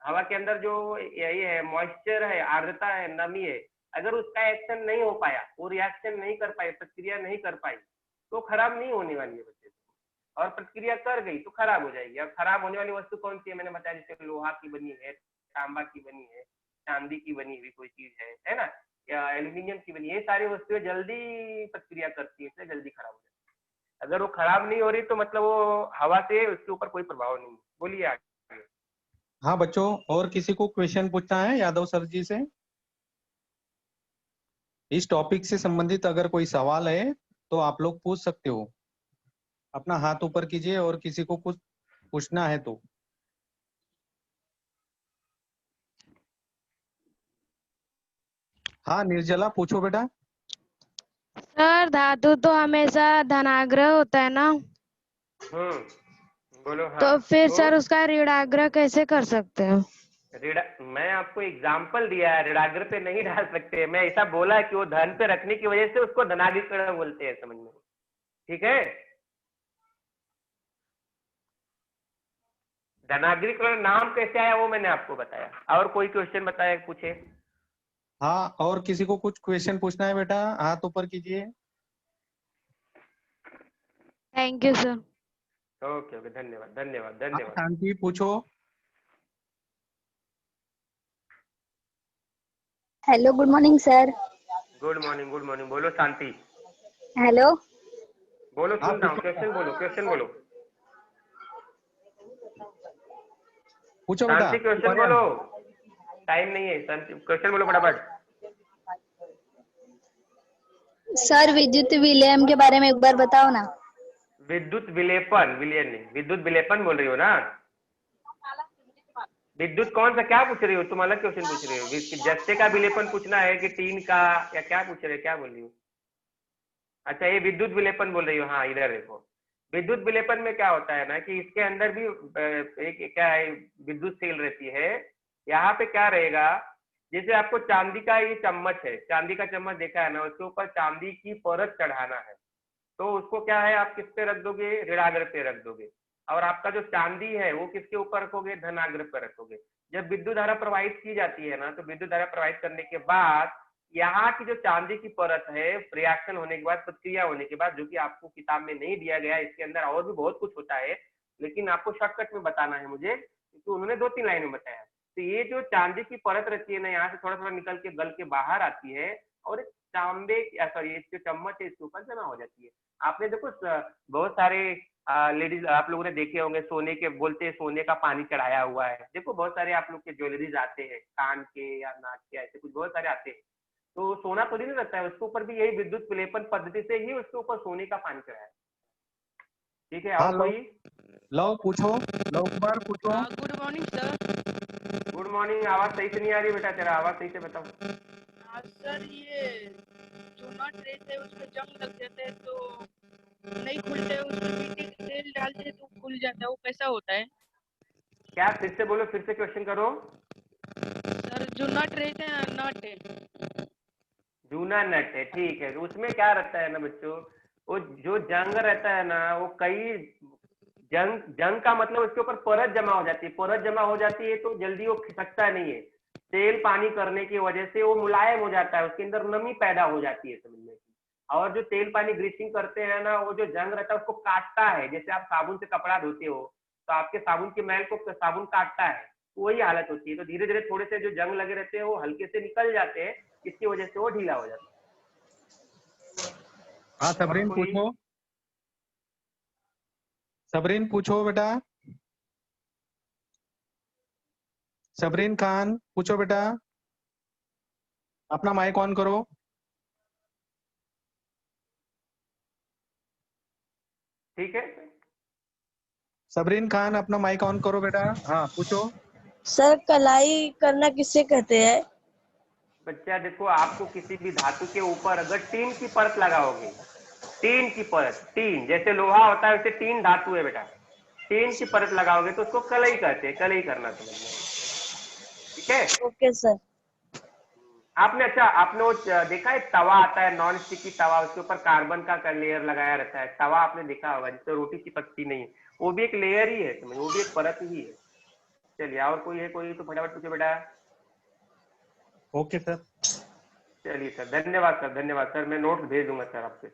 हवा के अंदर जो यही है मॉइस्चर है, आर्द्रता है, नमी है, अगर उसका एक्शन नहीं हो पाया, वो रिएक्शन नहीं कर पाई, प्रतिक्रिया नहीं कर पाई, तो खराब नहीं होने वाली है बच्चे। और प्रतिक्रिया कर गई तो खराब हो जाएगी। और खराब होने वाली वस्तु कौन सी है? मैंने बताया, जैसे लोहा की बनी है, तांबा की बनी है, चांदी की बनी हुई कोई चीज है ना, या एल्यूमिनियम की बनी, ये सारी वस्तुएं जल्दी प्रतिक्रिया करती है, इसलिए जल्दी खराब हो जाती है। अगर वो खराब नहीं हो रही तो मतलब वो हवा से उसके ऊपर कोई प्रभाव नहीं है। बोलिए आगे। हाँ बच्चों, और किसी को क्वेश्चन पूछना है यादव सर जी से? इस टॉपिक से संबंधित अगर कोई सवाल है तो आप लोग पूछ सकते हो। अपना हाथ ऊपर कीजिए और किसी को कुछ पूछना है तो। हाँ निर्जला पूछो बेटा। सर धातु तो हमेशा धनाग्रह होता है ना, बोलो। हाँ तो फिर तो सर उसका ऋणाग्रह कैसे कर सकते हैं? मैं आपको एग्जाम्पल दिया है, ऋणाग्र पे नहीं डाल सकते। मैं ऐसा बोला कि वो धन पे रखने की वजह से उसको धनाग्रीकरण बोलते हैं, समझ में? ठीक है, धनाग्रीकरण नाम कैसे आया वो मैंने आपको बताया। और कोई क्वेश्चन बताया, पूछे। हाँ और किसी को कुछ क्वेश्चन पूछना है बेटा, हाथ ऊपर कीजिए। Thank you sir. Okay okay, धन्यवाद धन्यवाद हाँ धन्यवाद। शांति पूछो। Hello, good morning sir. Good morning good morning. बोलो शांति। हेलो। बोलो, हाँ सुन रहा हूँ। पूछो क्वेश्चन बोलो, क्वेश्चन बोलो। पूछो बेटा। शांति, क्वेश्चन बोलो। टाइम नहीं है, शांति क्वेश्चन बोलो फटाफट। सर विद्युत विलयन के बारे में एक बार बताओ ना। विद्युत विलेपन, विलयन नहीं, विद्युत विलेपन बोल रही हो ना? विद्युत कौन सा, क्या पूछ रही हो तुम? अलग क्वेश्चन पूछ रही हो? जस्ते का विलेपन पूछना है कि टीन का, या क्या पूछ रहे हो, क्या बोल रही हो? अच्छा, ये विद्युत विलेपन बोल रही हो। हाँ इधर देखो, विद्युत विलेपन में क्या होता है ना कि इसके अंदर भी एक क्या है, विद्युत सेल रहती है। यहाँ पे क्या रहेगा, जैसे आपको चांदी का ये चम्मच है, चांदी का चम्मच देखा है ना, उसके ऊपर चांदी की परत चढ़ाना है, तो उसको क्या है, आप किस पे रख दोगे? ऋणाग्र पे रख दोगे। और आपका जो चांदी है वो किसके ऊपर रखोगे? धनाग्र पे रखोगे। जब विद्युत धारा प्रवाहित की जाती है ना, तो विद्युत धारा प्रवाहित करने के बाद यहाँ की जो चांदी की परत है, रिएक्शन होने के बाद, प्रतिक्रिया होने के बाद, जो कि आपको किताब में नहीं दिया गया, इसके अंदर और भी बहुत कुछ होता है, लेकिन आपको शॉर्टकट में बताना है मुझे, क्योंकि उन्होंने 2-3 लाइन में बताया। तो ये जो चांदी की परत रहती है ना, यहाँ से थोड़ा थोड़ा निकल के गल के बाहर आती है, और तांबे, सॉरी, ये जो चम्मच है इसके ऊपर जमा हो जाती है। आपने देखो बहुत सारे लेडीज आप लोगों ने देखे होंगे, सोने के बोलते हैं, सोने का पानी चढ़ाया हुआ है। देखो बहुत सारे आप लोग के ज्वेलरीज आते हैं, कान के या नाक के, ऐसे कुछ बहुत सारे आते हैं। तो सोना तो नहीं रहता है, उसके ऊपर भी यही विद्युत विलेपन पद्धति से ही उसके ऊपर सोने का पानी चढ़ाया। ठीक है, हाँ और कोई? लव पूछो, लव कुमार पूछो। Good morning sir. Good morning. आवाज सही से नहीं आ रही बेटा, तेरा आवाज सही से बताओ। सर ये जो नट रहते हैं उसमें जंग लग जाते हैं तो नहीं खुलते, उसमें मिट्टी का तेल डालते हैं तो खुल जाता है, वो कैसा होता है? क्या, फिर से बोलो, फिर से क्वेश्चन करो। सर जो नट रहते हैं ना, नट जूना नट है, ठीक है। तो उसमें क्या रहता है ना बच्चों, वो जो जंग रहता है ना, वो कई जंग, जंग का मतलब उसके ऊपर परत जमा हो जाती है। परत जमा हो जाती है तो जल्दी वो खिसकता नहीं है। तेल पानी करने की वजह से वो मुलायम हो जाता है, उसके अंदर नमी पैदा हो जाती है, समझने की। और जो तेल पानी ग्रीसिंग करते हैं ना, वो जो जंग रहता है उसको काटता है। जैसे आप साबुन से कपड़ा धोते हो तो आपके साबुन की मैल को साबुन काटता है, तो वही हालत होती है। तो धीरे धीरे थोड़े से जो जंग लगे रहते हैं वो हल्के से निकल जाते हैं, इसकी वजह से वो ढीला हो जाता है। हाँ और सबरीन कोई? पूछो, सबरीन पूछो बेटा। सबरीन खान पूछो बेटा, अपना माइक ऑन करो। ठीक है, सबरीन खान अपना माइक ऑन करो बेटा। हाँ पूछो। सर कलाई करना किसे कहते हैं? बच्चा देखो, आपको किसी भी धातु के ऊपर अगर टीन की परत लगाओगे, टीन की परत, टीन जैसे लोहा होता है वैसे टीन धातु है बेटा, टीन की परत लगाओगे तो उसको कलई कहते हैं। कलई करना समझना, ठीक है? Okay sir. आपने, अच्छा आपने वो देखा है, तवा आता है नॉन स्टिकी तवा, उसके ऊपर कार्बन का लेयर लगाया रहता है, तवा आपने देखा होगा, जिससे रोटी चिपकती नहीं है, वो भी एक लेयर ही है, समझ, वो भी एक परत ही है। चलिए, और कोई है? कोई तो फटाफट पूछे बेटा। Okay sir. चलिए सर, धन्यवाद सर, धन्यवाद सर। मैं नोट्स भेज दूंगा सर आपके।